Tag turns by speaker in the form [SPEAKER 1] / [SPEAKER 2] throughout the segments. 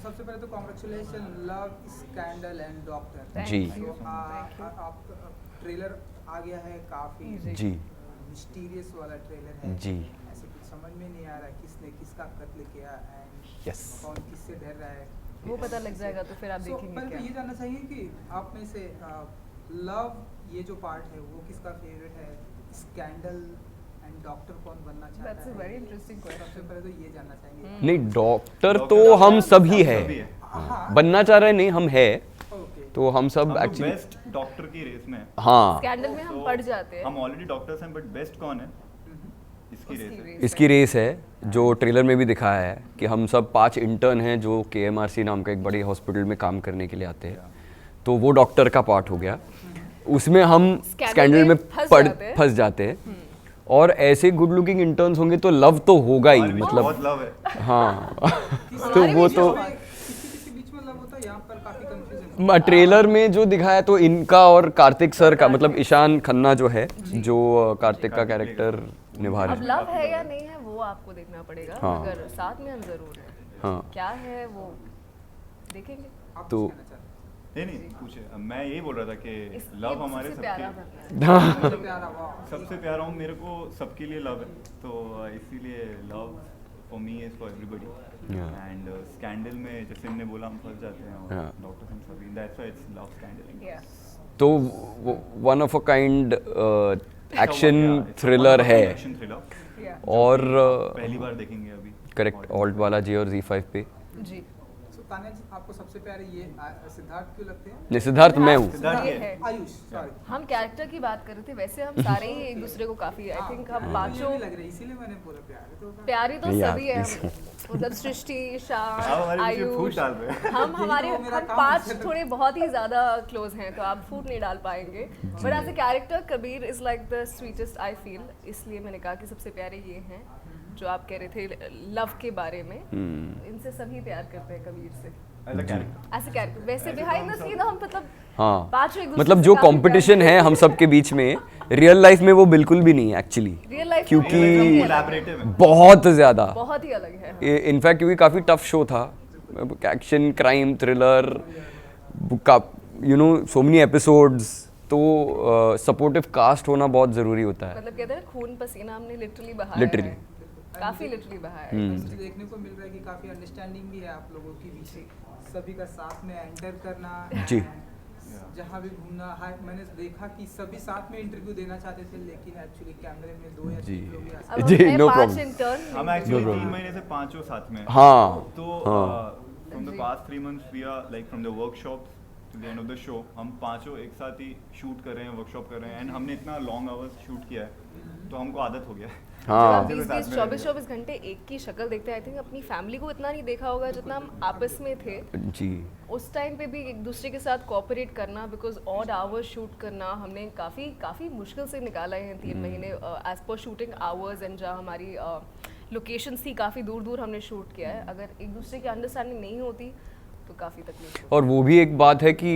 [SPEAKER 1] सबसे पहले तो congratulation, love, scandal and doctor.
[SPEAKER 2] जी।
[SPEAKER 1] आप ट्रेलर आ गया है, काफी
[SPEAKER 2] जी
[SPEAKER 1] मिस्टीरियस वाला ट्रेलर है।
[SPEAKER 2] जी
[SPEAKER 1] ऐसे कुछ समझ में नहीं आ रहा किसने किसका कत्ल किया एंड
[SPEAKER 2] यस
[SPEAKER 1] कौन किससे डर रहा है,
[SPEAKER 3] वो पता लग जाएगा तो फिर आप देखेंगे
[SPEAKER 1] पहले
[SPEAKER 3] क्या।
[SPEAKER 1] तो ये जानना चाहिए कि आप में से लव ये जो पार्ट है वो किसका फेवरेट है, स्कैंडल एंड डॉक्टर कौन बनना चाहता
[SPEAKER 3] That's a
[SPEAKER 1] है?
[SPEAKER 3] very interesting question.
[SPEAKER 1] सबसे पहले तो ये जानना चाहेंगे।
[SPEAKER 2] नहीं डॉक्टर तो हम सभी है,
[SPEAKER 1] हाँ,
[SPEAKER 2] बनना चाह रहे नहीं हम है,
[SPEAKER 1] ओके।
[SPEAKER 2] तो हम सब
[SPEAKER 4] हम लोग
[SPEAKER 2] एक्चुअली
[SPEAKER 4] बेस्ट डॉक्टर की रेस में हैं।
[SPEAKER 2] हाँ
[SPEAKER 3] स्कैंडल में हम पड़ जाते हैं।
[SPEAKER 4] हम ऑलरेडी डॉक्टर्स हैं, बट बेस्ट कौन है इसकी रेस है।
[SPEAKER 2] इसकी रेस है जो ट्रेलर में भी दिखाया है कि हम सब 5 इंटर्न हैं जो KMRC नाम का एक बड़ी हॉस्पिटल में काम करने के लिए आते हैं, तो वो डॉक्टर का पार्ट हो गया, उसमें हम स्कैंडल में फंस जाते हैं और ऐसे गुड लुकिंग इंटर्न्स होंगे तो लव तो होगा ही, मतलब
[SPEAKER 4] बहुत लव है।
[SPEAKER 2] हाँ तो वो तो
[SPEAKER 1] किसी बीच में लव होता है, यहाँ पर काफी कंफ्यूजन।
[SPEAKER 2] ट्रेलर में जो दिखाया तो इनका और कार्तिक सर का, मतलब ईशान खन्ना जो है जो कार्तिक का कैरेक्टर निभा
[SPEAKER 3] अब
[SPEAKER 2] रहे हैं।
[SPEAKER 3] लव है या नहीं है वो आपको देखना पड़ेगा,
[SPEAKER 2] हाँ।
[SPEAKER 3] मगर साथ में हम जरूर है।
[SPEAKER 2] हाँ
[SPEAKER 3] क्या है वो देखेंगे।
[SPEAKER 1] आप
[SPEAKER 2] तो-
[SPEAKER 1] कुछ कहना चाहते
[SPEAKER 4] नहीं पूछे, मैं यही बोल रहा था कि
[SPEAKER 3] इस-
[SPEAKER 4] लव
[SPEAKER 3] ये
[SPEAKER 4] हमारे
[SPEAKER 3] सबसे प्यारा
[SPEAKER 4] सबके
[SPEAKER 3] बनना है।
[SPEAKER 1] हैं? सबसे प्यारा, वाह।
[SPEAKER 4] सबसे प्यारा हूँ, मेरे को सबके लिए लव है, तो इसीलिए love for me is for everybody.
[SPEAKER 2] Yeah.
[SPEAKER 4] And scandal में जैसे हमने बोला हम फंस जाते हैं और
[SPEAKER 2] Yeah.
[SPEAKER 4] डॉक्टर्स हम सभी, that's why it's love scandal.
[SPEAKER 3] Yeah.
[SPEAKER 2] तो one of a kind action thriller है
[SPEAKER 4] एक्शन थ्रिलर,
[SPEAKER 3] Yeah.
[SPEAKER 2] और
[SPEAKER 4] पहली बार देखेंगे अभी।
[SPEAKER 2] करेक्ट ऑल्ट वाला जी और Z5 पे।
[SPEAKER 3] जी।
[SPEAKER 1] So, तान्या जी, आपको सबसे प्यारे ये सिद्धार्थ क्यों लगते हैं?
[SPEAKER 2] नहीं सिद्धार्थ मैं हूँ।
[SPEAKER 4] सिद्धार्थ
[SPEAKER 3] ये
[SPEAKER 4] ये
[SPEAKER 3] है।
[SPEAKER 1] आयुष, सॉरी।
[SPEAKER 3] हम कैरेक्टर की बात कर रहे थे, वैसे हम सारे ही एक दूसरे को काफी आई थिंक हम पांचों
[SPEAKER 1] लग रही, इसीलिए मैंने बोला प्यारे तो
[SPEAKER 3] प्यारी तो
[SPEAKER 2] नहीं यार,
[SPEAKER 3] सभी है।
[SPEAKER 2] please.
[SPEAKER 3] मतलब सृष्टि,
[SPEAKER 4] आप
[SPEAKER 3] शान,
[SPEAKER 4] हमारे पीछे फूट
[SPEAKER 3] आयुष,
[SPEAKER 4] डाल रहे हैं।
[SPEAKER 3] हम हमारे
[SPEAKER 1] तो मेरा
[SPEAKER 3] हम
[SPEAKER 1] काम
[SPEAKER 3] 5
[SPEAKER 1] है।
[SPEAKER 3] थोड़े बहुत ही ज्यादा क्लोज हैं, तो आप फूट नहीं डाल पाएंगे। But as a character Kabir is like the sweetest I feel, इसलिए मैंने कहा कि सबसे प्यारे ये हैं जो आप कह रहे थे लव के बारे में। इनसे सभी प्यार करते हैं कबीर से
[SPEAKER 4] As a character.
[SPEAKER 3] As a character. वैसे बिहाइंड द सीन हम मतलब
[SPEAKER 2] हाँ
[SPEAKER 3] पांचों एक दूसरे
[SPEAKER 2] मतलब
[SPEAKER 3] से
[SPEAKER 2] जो
[SPEAKER 3] काफी
[SPEAKER 2] कंपटीशन है हम सब के बीच में, रियल लाइफ में वो बिल्कुल भी नहीं एक्चुअली,
[SPEAKER 3] रियल लाइफ
[SPEAKER 2] क्योंकि
[SPEAKER 4] कोलैबोरेटिव है।
[SPEAKER 2] बहुत ज़्यादा
[SPEAKER 3] बहुत ही अलग है।
[SPEAKER 2] इनफैक्ट क्योंकि काफ़ी टफ शो था, एक्शन क्राइम थ्रिलर का, you know so many episodes, तो सपोर्टिव कास्ट होना बहुत ज़रूरी होता है।
[SPEAKER 3] मतलब कहते हैं खून पसीना हमने लिटरली बहाया
[SPEAKER 2] Literally.
[SPEAKER 3] है। काफी लिटरली बहाया है।
[SPEAKER 1] मुझे देखने को मिल रहा है कि काफी अंडरस्टैंडिंग भी है आप लोगों के बीच, सभी का साथ में एंटर करना
[SPEAKER 2] जी।
[SPEAKER 1] जहाँ भी घूमना है। मैंने देखा कि सभी साथ में इंटरव्यू देना चाहते थे, लेकिन एक्चुअली कैमरे में 2 या 3 लोग ही आ
[SPEAKER 3] अब
[SPEAKER 2] जी,
[SPEAKER 3] हम हैं
[SPEAKER 2] no
[SPEAKER 3] 5
[SPEAKER 2] problem.
[SPEAKER 3] इंटर्न।
[SPEAKER 4] हम एक्चुअली
[SPEAKER 2] problem.
[SPEAKER 4] 3 महीने से पांचों साथ में हैं।
[SPEAKER 2] हाँ
[SPEAKER 4] तो from the past 3 months we are like from the workshops to the end of the show, हम पांचों एक साथ ही शूट कर रहे हैं, वर्कशॉप कर रहे हैं, एंड हमने इतना लॉन्ग आवर्स शूट किया है तो हमको आदत हो गया है।
[SPEAKER 2] हाँ
[SPEAKER 3] 20-24 घंटे एक की शक्ल देखते हैं। आई थिंक अपनी फैमिली को इतना नहीं देखा होगा जितना हम आपस में थे
[SPEAKER 2] जी।
[SPEAKER 3] उस टाइम पे भी, एक दूसरे के साथ कोऑपरेट करना, बिकॉज ऑड आवर्स शूट करना हमने काफ़ी मुश्किल से निकाला है 3 महीने as per shooting hours, and जहाँ हमारी लोकेशंस थी काफ़ी दूर दूर हमने शूट किया है। अगर एक दूसरे की अंडरस्टैंडिंग नहीं होती तो काफ़ी तकलीफ होती।
[SPEAKER 2] और वो भी एक बात है कि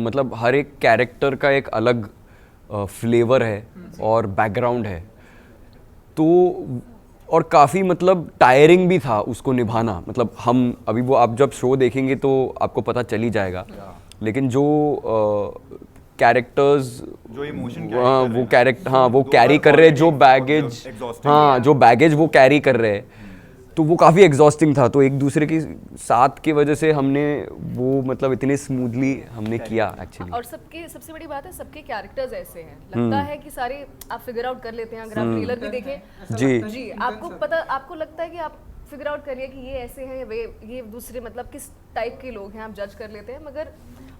[SPEAKER 2] मतलब हर एक कैरेक्टर का एक अलग फ्लेवर है और बैकग्राउंड है, तो और काफ़ी मतलब टायरिंग भी था उसको निभाना। मतलब हम अभी वो आप जब शो देखेंगे तो आपको पता चल ही जाएगा, लेकिन जो कैरेक्टर्स
[SPEAKER 4] जो इमोशन
[SPEAKER 2] वो कैरेक्टर हाँ वो कैरी कर रहे हैं, जो बैगेज हाँ जो बैगेज वो कैरी कर रहे हैं, तो वो काफ़ी एग्जॉस्टिंग था। तो एक दूसरे की साथ की वजह से हमने वो मतलब इतने स्मूथली हमने किया एक्चुअली।
[SPEAKER 3] और सबके सबसे बड़ी बात है सबके कैरेक्टर्स ऐसे हैं, लगता है कि सारे आप फिगर आउट कर लेते हैं अगर आप ट्रेलर भी देखें।
[SPEAKER 2] जी
[SPEAKER 3] जी आपको पता, आपको लगता है कि आप फिगर आउट करिए कि ये ऐसे हैं, वे ये दूसरे मतलब किस टाइप के लोग हैं, आप जज कर लेते हैं। मगर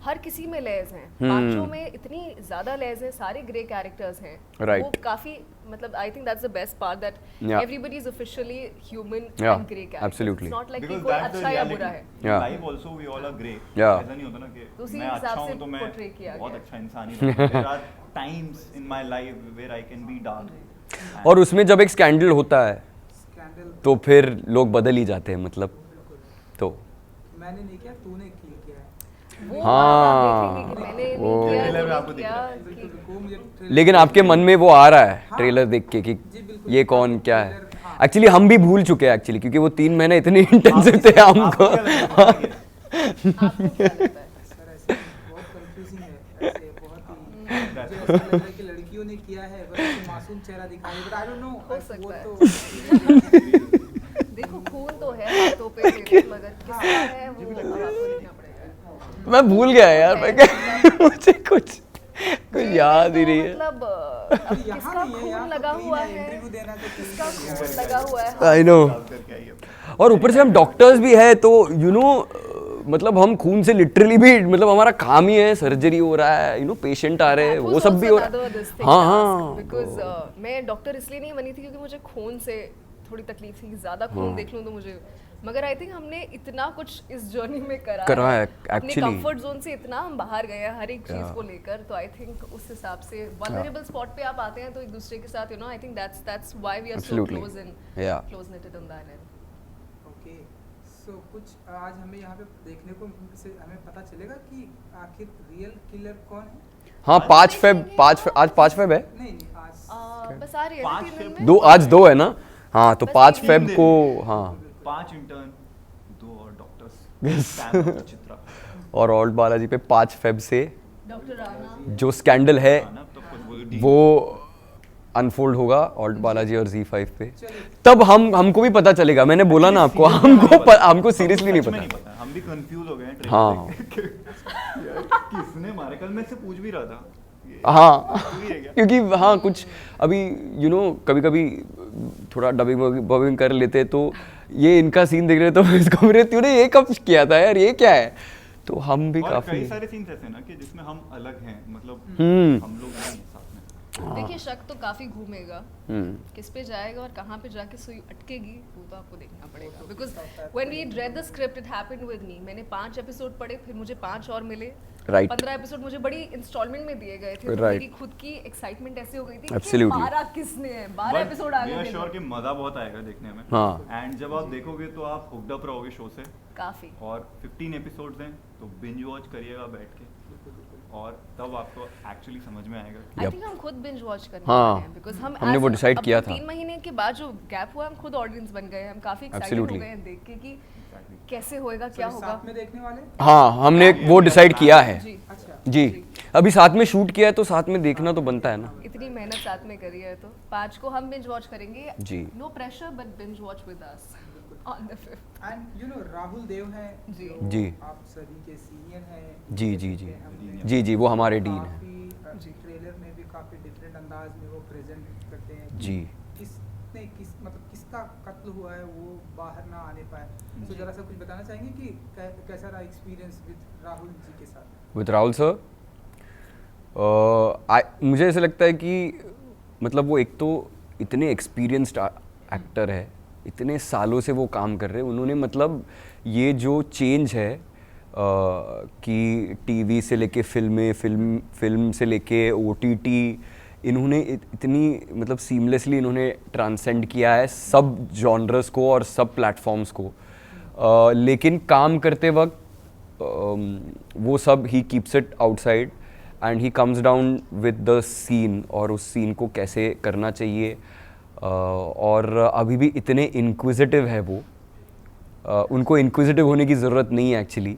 [SPEAKER 3] हर किसी में लेयर्स हैं, पांचों में इतनी ज्यादा लेयर्स हैं, सारे ग्रे कैरेक्टर्स हैं।
[SPEAKER 2] Right.
[SPEAKER 3] वो काफी मतलब आई think that's the best part that
[SPEAKER 2] Yeah.
[SPEAKER 3] Everybody is officially human
[SPEAKER 2] Yeah,
[SPEAKER 3] and grey characters.
[SPEAKER 2] absolutely.
[SPEAKER 3] It's not like कि
[SPEAKER 4] Because
[SPEAKER 3] कोई
[SPEAKER 4] that's the
[SPEAKER 3] अच्छा या
[SPEAKER 4] reality.
[SPEAKER 3] बुरा है।
[SPEAKER 2] Yeah.
[SPEAKER 4] Life also we all are grey.
[SPEAKER 2] Yeah.
[SPEAKER 4] ऐसा नहीं होता ना कि
[SPEAKER 3] तो उसी
[SPEAKER 4] मैं अच्छा
[SPEAKER 3] हिसाब से
[SPEAKER 4] हूँ तो मैं
[SPEAKER 3] portray किया
[SPEAKER 4] बहुत
[SPEAKER 3] गया।
[SPEAKER 4] अच्छा इंसान ही रहूँगा। There are times in my life where I can be dark.
[SPEAKER 2] और उसमें जब एक स्कैंडल होता है
[SPEAKER 1] स्कैंडल।
[SPEAKER 2] तो फिर लोग बदल ही जाते हैं, मतलब तो
[SPEAKER 1] मैंने नहीं किया, तूने किया है।
[SPEAKER 3] वो
[SPEAKER 2] हाँ,
[SPEAKER 3] आप देखेंगे कि मैंने
[SPEAKER 2] वो-
[SPEAKER 3] नहीं किया,
[SPEAKER 4] ट्रेलर में
[SPEAKER 3] तूने
[SPEAKER 4] आपको दिख
[SPEAKER 3] किया
[SPEAKER 4] रहा है।
[SPEAKER 3] कि-
[SPEAKER 1] बिल्कुल, वो मुझे ट्रेलर
[SPEAKER 2] लेकिन आपके मन में वो आ रहा है ट्रेलर देख के कि
[SPEAKER 1] जी, बिल्कुल।
[SPEAKER 2] ये कौन क्या है। एक्चुअली हम भी भूल चुके हैं एक्चुअली, क्योंकि वो 3 महीने इतने इंटेंसिव थे हमको।
[SPEAKER 3] आपको क्या लगता है?
[SPEAKER 1] सर ऐसे बहुत कंफ्यूजिंग है, ऐसे बहुत ही मुझे ऐसा लग रहा है कि लड़कियों ने किया है, बस ऐसे मासूम चेहरा दिखाई, बट आई डोंट नो
[SPEAKER 3] हो सकता है।
[SPEAKER 1] तो
[SPEAKER 3] देखो खून तो है हाथों पे मेरे, मगर किसका है वो अब आपको लिखना पड़ेगा।
[SPEAKER 2] मैं भूल गया यार, मैं मुझे कुछ याद ही नहीं है।
[SPEAKER 3] मतलब
[SPEAKER 1] अभी यहाँ
[SPEAKER 3] किसका
[SPEAKER 1] नहीं है,
[SPEAKER 3] खून
[SPEAKER 1] यहाँ
[SPEAKER 3] लगा
[SPEAKER 1] तो
[SPEAKER 3] हुआ
[SPEAKER 1] clean
[SPEAKER 3] है,
[SPEAKER 1] इंटरव्यू देना तो
[SPEAKER 3] किसका
[SPEAKER 1] किसका
[SPEAKER 3] खून लगा हुआ है।
[SPEAKER 2] I know.
[SPEAKER 4] करके आई है।
[SPEAKER 2] और ऊपर से हम डॉक्टर्स भी है, तो यू नो मतलब हम खून से लिटरली भी, मतलब हमारा काम ही है, सर्जरी हो रहा है, यू नो पेशेंट आ रहे हैं, वो सब भी हो रहा है। हाँ हाँ,
[SPEAKER 3] बिकॉज मैं डॉक्टर इसलिए नहीं बनी थी क्योंकि मुझे खून से थोड़ी तकलीफ थी, ज़्यादा खून देख लूँ तो मुझे, मगर आई थिंक हमने इतना कुछ इस जर्नी में करा है अपने
[SPEAKER 2] actually।
[SPEAKER 3] कंफर्ट जोन से इतना हम बाहर गए हैं हर एक चीज़ को लेकर, तो आई थिंक उस हिसाब से वल्नरेबल स्पॉट पे आप आते हैं तो एक दूसरे के साथ, you know, I think that's why we are so
[SPEAKER 2] Absolutely।
[SPEAKER 3] Close and
[SPEAKER 2] Yeah।
[SPEAKER 3] Close knitted on that and.
[SPEAKER 1] Okay, so कुछ आज हमें यहाँ पे देखने को से हमें पता चलेगा कि आखिर रियल किलर कौन है।
[SPEAKER 2] हाँ 5 फेब, आज 5 फेब है,
[SPEAKER 1] नहीं नहीं, आज
[SPEAKER 3] बस आ रही है
[SPEAKER 4] 5
[SPEAKER 3] 3 दिन
[SPEAKER 4] फेब
[SPEAKER 3] में।
[SPEAKER 2] 2 आज 2 है ना, हाँ तो
[SPEAKER 3] बस
[SPEAKER 2] 5
[SPEAKER 3] तीन
[SPEAKER 2] फेब
[SPEAKER 4] दिन।
[SPEAKER 2] को, हाँ
[SPEAKER 4] 5 इंटर्न, 2 और डॉक्टर्स, चित्रा
[SPEAKER 2] और ओल्ड बालाजी पे 5 फेब से
[SPEAKER 3] डॉक्टर राणा
[SPEAKER 2] जो स्कैंडल है
[SPEAKER 4] ना, तो कुछ बोलो
[SPEAKER 2] वो अनफोल्ड होगा ओल्ड बालाजी और Z5 पे,
[SPEAKER 1] चलिए।
[SPEAKER 2] तब हमको भी पता चलेगा। मैंने बोला ना आपको, हमको सीरियसली नहीं पता।
[SPEAKER 4] हम भी कंफ्यूज हो गए हैं ट्रेलर
[SPEAKER 2] हाँ।
[SPEAKER 4] देख के। यार किसने मारा, कल मैं इससे पूछ भी रहा था ये
[SPEAKER 2] हाँ
[SPEAKER 4] तू ही है क्या?
[SPEAKER 2] क्योंकि हाँ कुछ अभी यू नो कभी कभी थोड़ा डबिंग कर लेते, तो ये इनका सीन देख रहे तो इसको मेरे तूने ये कब किया था यार, ये क्या है, तो हम भी
[SPEAKER 4] और
[SPEAKER 2] काफी
[SPEAKER 4] कई सारे सीन्स ऐसे हैं ना कि जिसमें हम अलग हैं, मतलब हम लोग नहीं हैं साथ में।
[SPEAKER 3] देखिए शक तो काफी घूमेगा, किस पे जाएगा और कहाँ पे जाके सुई अटकेगी वो तो आपको देखना पड़ेगा, because when we read the script it happened with me. मैंने 5 एपिसोड पढ़े, फिर मुझे 5 और मिले,
[SPEAKER 2] Right।
[SPEAKER 3] 15 एपिसोड मुझे बड़ी इंस्टॉलमेंट में दिए गए थे, तो
[SPEAKER 2] Right।
[SPEAKER 3] मेरी खुद की एक्साइटमेंट ऐसी हो गई थी कि
[SPEAKER 2] Absolutely।
[SPEAKER 3] 12 किसने है, 12 एपिसोड आ
[SPEAKER 4] we are
[SPEAKER 3] गए
[SPEAKER 4] sure
[SPEAKER 3] थे
[SPEAKER 4] कि मजा बहुत आएगा देखने में।
[SPEAKER 2] हाँ।
[SPEAKER 4] एंड जब आप देखोगे तो आप हुक्ड अप रहोगे शो से।
[SPEAKER 3] काफी।
[SPEAKER 4] और 15 एपिसोड्स हैं तो बिंज वॉच करिएगा बैठ के, और तब आपको एक्चुअली समझ में आएगा कि
[SPEAKER 3] आई थिंक हम खुद बिंज वॉच करने
[SPEAKER 2] हाँ,
[SPEAKER 3] वाले हैं, बिकॉज
[SPEAKER 2] हमने वो decide किया था।
[SPEAKER 3] 3 महीने के बाद जो गैप हुआ हम खुद ऑडियंस बन गए, हम काफी एक्साइटेड हो
[SPEAKER 2] Absolutely।
[SPEAKER 3] गए हैं देख के कि कैसे होएगा, क्या होगा।
[SPEAKER 1] साथ में देखने वाले।
[SPEAKER 2] हाँ हमने वो डिसाइड किया है
[SPEAKER 3] जी,
[SPEAKER 1] अच्छा,
[SPEAKER 2] जी, अभी साथ में शूट किया है तो साथ में देखना तो बनता है ना।
[SPEAKER 3] इतनी मेहनत साथ में करी है तो 5 को हम बिंज वॉच करेंगे।
[SPEAKER 2] जी।
[SPEAKER 3] No pressure but binge watch with us on the 5th।
[SPEAKER 1] And you know Rahul Dev हैं
[SPEAKER 3] जी।
[SPEAKER 1] जो
[SPEAKER 2] जी।
[SPEAKER 1] आप सभी के सीनियर हैं।
[SPEAKER 2] जी जी जी
[SPEAKER 1] हमने
[SPEAKER 2] जी जी, वो हमारे डीन है।
[SPEAKER 1] काफी ट्रेलर में भी काफी डिफरेंट अंदाज में वो प्रेजेंट करते हैं।
[SPEAKER 2] जी।
[SPEAKER 1] मतलब किसका कत्ल हुआ है वो बाहर ना आने पाए, तो जरा सा कुछ बताना चाहेंगे कि कैसा रहा एक्सपीरियंस विद राहुल जी के साथ।
[SPEAKER 2] विद राहुल सर, मुझे ऐसा लगता है कि मतलब वो एक तो इतने एक्सपीरियंस्ड एक्टर है, इतने सालों से वो काम कर रहे हैं, उन्होंने मतलब ये जो चेंज है कि टीवी से लेके फिल्म से लेके OTT, इन्होंने इतनी मतलब सीमलेसली इन्होंने ट्रांसेंड किया है सब जॉनर्स को और सब प्लेटफॉर्म्स को, लेकिन काम करते वक्त वो सब he keeps it outside and he comes down with the scene, और उस सीन को कैसे करना चाहिए। और अभी भी इतने इंक्विजिटिव है वो, उनको इंक्विजिटिव होने की ज़रूरत नहीं है एक्चुअली,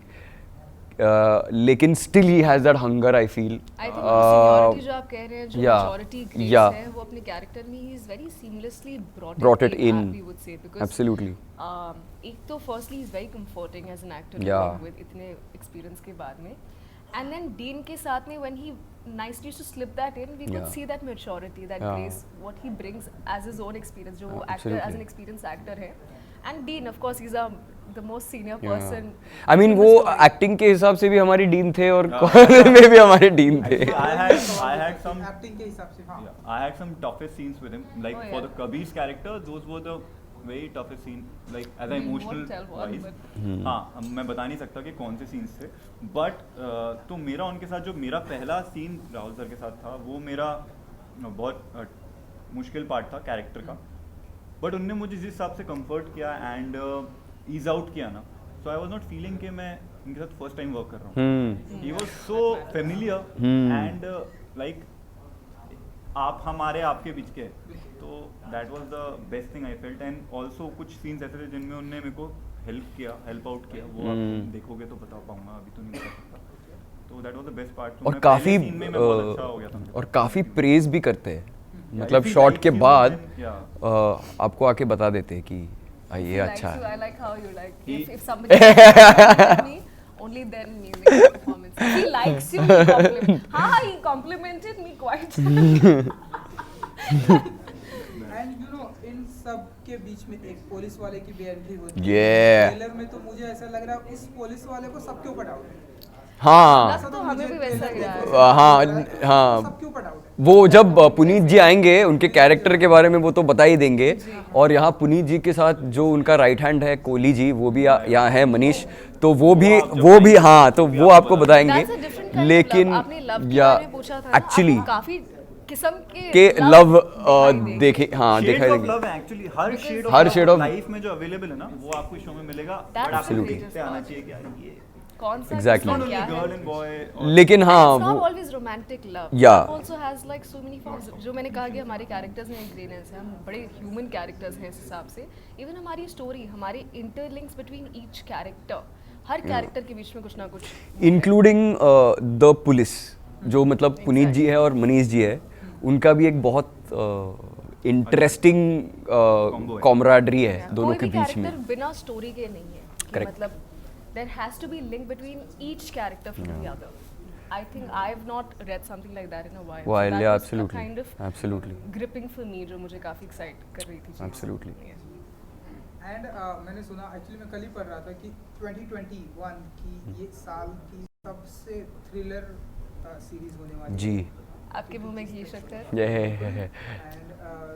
[SPEAKER 2] लेकिन still he has that hunger I feel.
[SPEAKER 3] I think seniority जो आप कह रहे हैं, जो
[SPEAKER 2] yeah,
[SPEAKER 3] मैच्योरिटी ग्रेस
[SPEAKER 2] yeah।
[SPEAKER 3] है, वो अपने कैरेक्टर में he is very seamlessly
[SPEAKER 2] Brought it in।
[SPEAKER 3] We would say, because
[SPEAKER 2] Absolutely।
[SPEAKER 3] एक तो firstly is very comforting as an actor
[SPEAKER 2] Yeah।
[SPEAKER 3] With इतने एक्सपीरियंस के बाद में, एंड देन डीन के साथ में when he nicely to slip that in, we could
[SPEAKER 2] Yeah।
[SPEAKER 3] see that maturity, that
[SPEAKER 2] Yeah।
[SPEAKER 3] grace, what he brings as his own experience, जो वो actor as
[SPEAKER 2] Absolutely।
[SPEAKER 3] an experienced actor है, and Dean of course he's the most senior
[SPEAKER 2] Yeah।
[SPEAKER 3] person
[SPEAKER 2] I mean
[SPEAKER 3] in the
[SPEAKER 2] वो
[SPEAKER 3] story।
[SPEAKER 2] Acting के हिसाब से भी हमारे dean थे और कॉलेज में भी हमारे डीन थे।
[SPEAKER 4] I had some
[SPEAKER 1] एक्टिंग के हिसाब से। हाँ,
[SPEAKER 4] I had some toughest scenes with him, like
[SPEAKER 3] Oh,
[SPEAKER 4] for
[SPEAKER 3] yeah।
[SPEAKER 4] the Kabir's character, those were the very toughest scene, like as
[SPEAKER 3] We
[SPEAKER 4] an emotional
[SPEAKER 3] won't tell what,
[SPEAKER 4] wise।
[SPEAKER 3] but-
[SPEAKER 4] हाँ, मैं बता नहीं सकता कि कौन से सीन्स थे, but तो मेरा उनके साथ जो मेरा पहला सीन राहुल सर के साथ था, वो मेरा बहुत मुश्किल पार्ट था कैरेक्टर का, बट उनने मुझे जिस हिसाब से कंफर्ट किया एंड ईज आउट किया ना, सो आई वाज नॉट फीलिंग कि मैं उनके साथ फर्स्ट टाइम वर्क कर रहा हूँ। He was so familiar and like आप हमारे आपके बीच के हैं। तो that was the best thing I felt. And also कुछ सीन्स ऐसे थे जिनमें उन्होंने मेरे को हेल्प आउट किया, वो आप देखोगे तो बता पाऊंगा, अभी तो नहीं बता सकता। तो that was the best part.
[SPEAKER 2] और काफी
[SPEAKER 4] अच्छा हो गया था
[SPEAKER 2] और काफी प्रेज भी करते हैं, मतलब शॉट के बाद आपको आके बता देते हैं कि ये अच्छा है।
[SPEAKER 3] I like how you like if somebody likes me only then me make a performance. If he likes you, he compliment. हाँ, he complimented me quite.
[SPEAKER 1] And you no इन सब के बीच में एक पुलिस वाले की भी एंट्री होती है।
[SPEAKER 2] Yeah.
[SPEAKER 1] ट्रेलर में तो मुझे ऐसा लग रहा है उस पुलिस वाले को सबके ऊपर डाउट है।
[SPEAKER 2] हाँ
[SPEAKER 3] तो हमें भी वैसा ही रहा है।
[SPEAKER 2] हाँ
[SPEAKER 1] सबके ऊपर डाउट है।
[SPEAKER 2] वो जब पुनीत जी आएंगे उनके कैरेक्टर के बारे में वो तो बता ही देंगे। और यहाँ पुनीत जी के साथ जो उनका राइट हैंड है कोहली जी, वो भी यहाँ है मनीष, तो वो भी हाँ, तो वो आपको बताएंगे।
[SPEAKER 3] That's a different kind of
[SPEAKER 2] लेकिन
[SPEAKER 3] love. आपने love के
[SPEAKER 2] या
[SPEAKER 3] बारे में पूछा था ना,
[SPEAKER 2] एक्चुअली
[SPEAKER 3] आपको काफी किस्म
[SPEAKER 2] के लव
[SPEAKER 3] दिखाई देंगे।
[SPEAKER 2] देखे, हाँ दिखाई देंगे।
[SPEAKER 4] Love actually
[SPEAKER 2] her shade of
[SPEAKER 4] life में जो अवेलेबल है ना, वो आपको शो में मिलेगा।
[SPEAKER 3] That's
[SPEAKER 4] बट आपको
[SPEAKER 3] absolutely
[SPEAKER 4] देखते आना चाहिए कि यार ये
[SPEAKER 3] कौन सा
[SPEAKER 2] Exactly.
[SPEAKER 3] किस्म
[SPEAKER 4] not
[SPEAKER 3] क्या
[SPEAKER 4] only
[SPEAKER 3] है।
[SPEAKER 4] girl and boy
[SPEAKER 2] लेकिन हाँ
[SPEAKER 3] It's not
[SPEAKER 2] वो
[SPEAKER 3] always romantic love.
[SPEAKER 2] Yeah.
[SPEAKER 3] Love also has like so many forms. जो मैंने कहा कि हमारे कैरेक्टर्स में एक ग्रेनेस है, हम बड़े ह्यूमन कैरेक्टर्स हैं इस हिसाब से। इवन हमारी स्टोरी, हमारे इंटरलिंक्स बिटवीन ईच कैरेक्टर, हर कैरेक्टर के बीच में कुछ ना कुछ।
[SPEAKER 2] इंक्लूडिंग द पुलिस, जो मतलब पुनीत जी है और मनीष जी है, उनका भी एक बहुत इंटरेस्टिंग कॉमराडरी है दोनों के बीच में।
[SPEAKER 3] कैरेक्टर बिना स्टोरी के नहीं है कि
[SPEAKER 2] Correct.
[SPEAKER 3] मतलब there has to be link between each character from the other. I think I have not read something like that in a while. So
[SPEAKER 2] While,
[SPEAKER 3] that
[SPEAKER 2] yeah,
[SPEAKER 3] was a
[SPEAKER 2] absolutely.
[SPEAKER 3] kind of
[SPEAKER 2] Absolutely.
[SPEAKER 3] gripping for me, जो मुझे काफी excite कर रही थी चीज़।
[SPEAKER 2] Absolutely.
[SPEAKER 1] And मैंने सुना, actually मैं कल ही पढ़ रहा था कि 2021 की ये साल की सबसे थ्रिलर सीरीज होने वाली
[SPEAKER 2] जी
[SPEAKER 3] आपके मुंह में घी शक्कर।
[SPEAKER 2] ये
[SPEAKER 1] एंड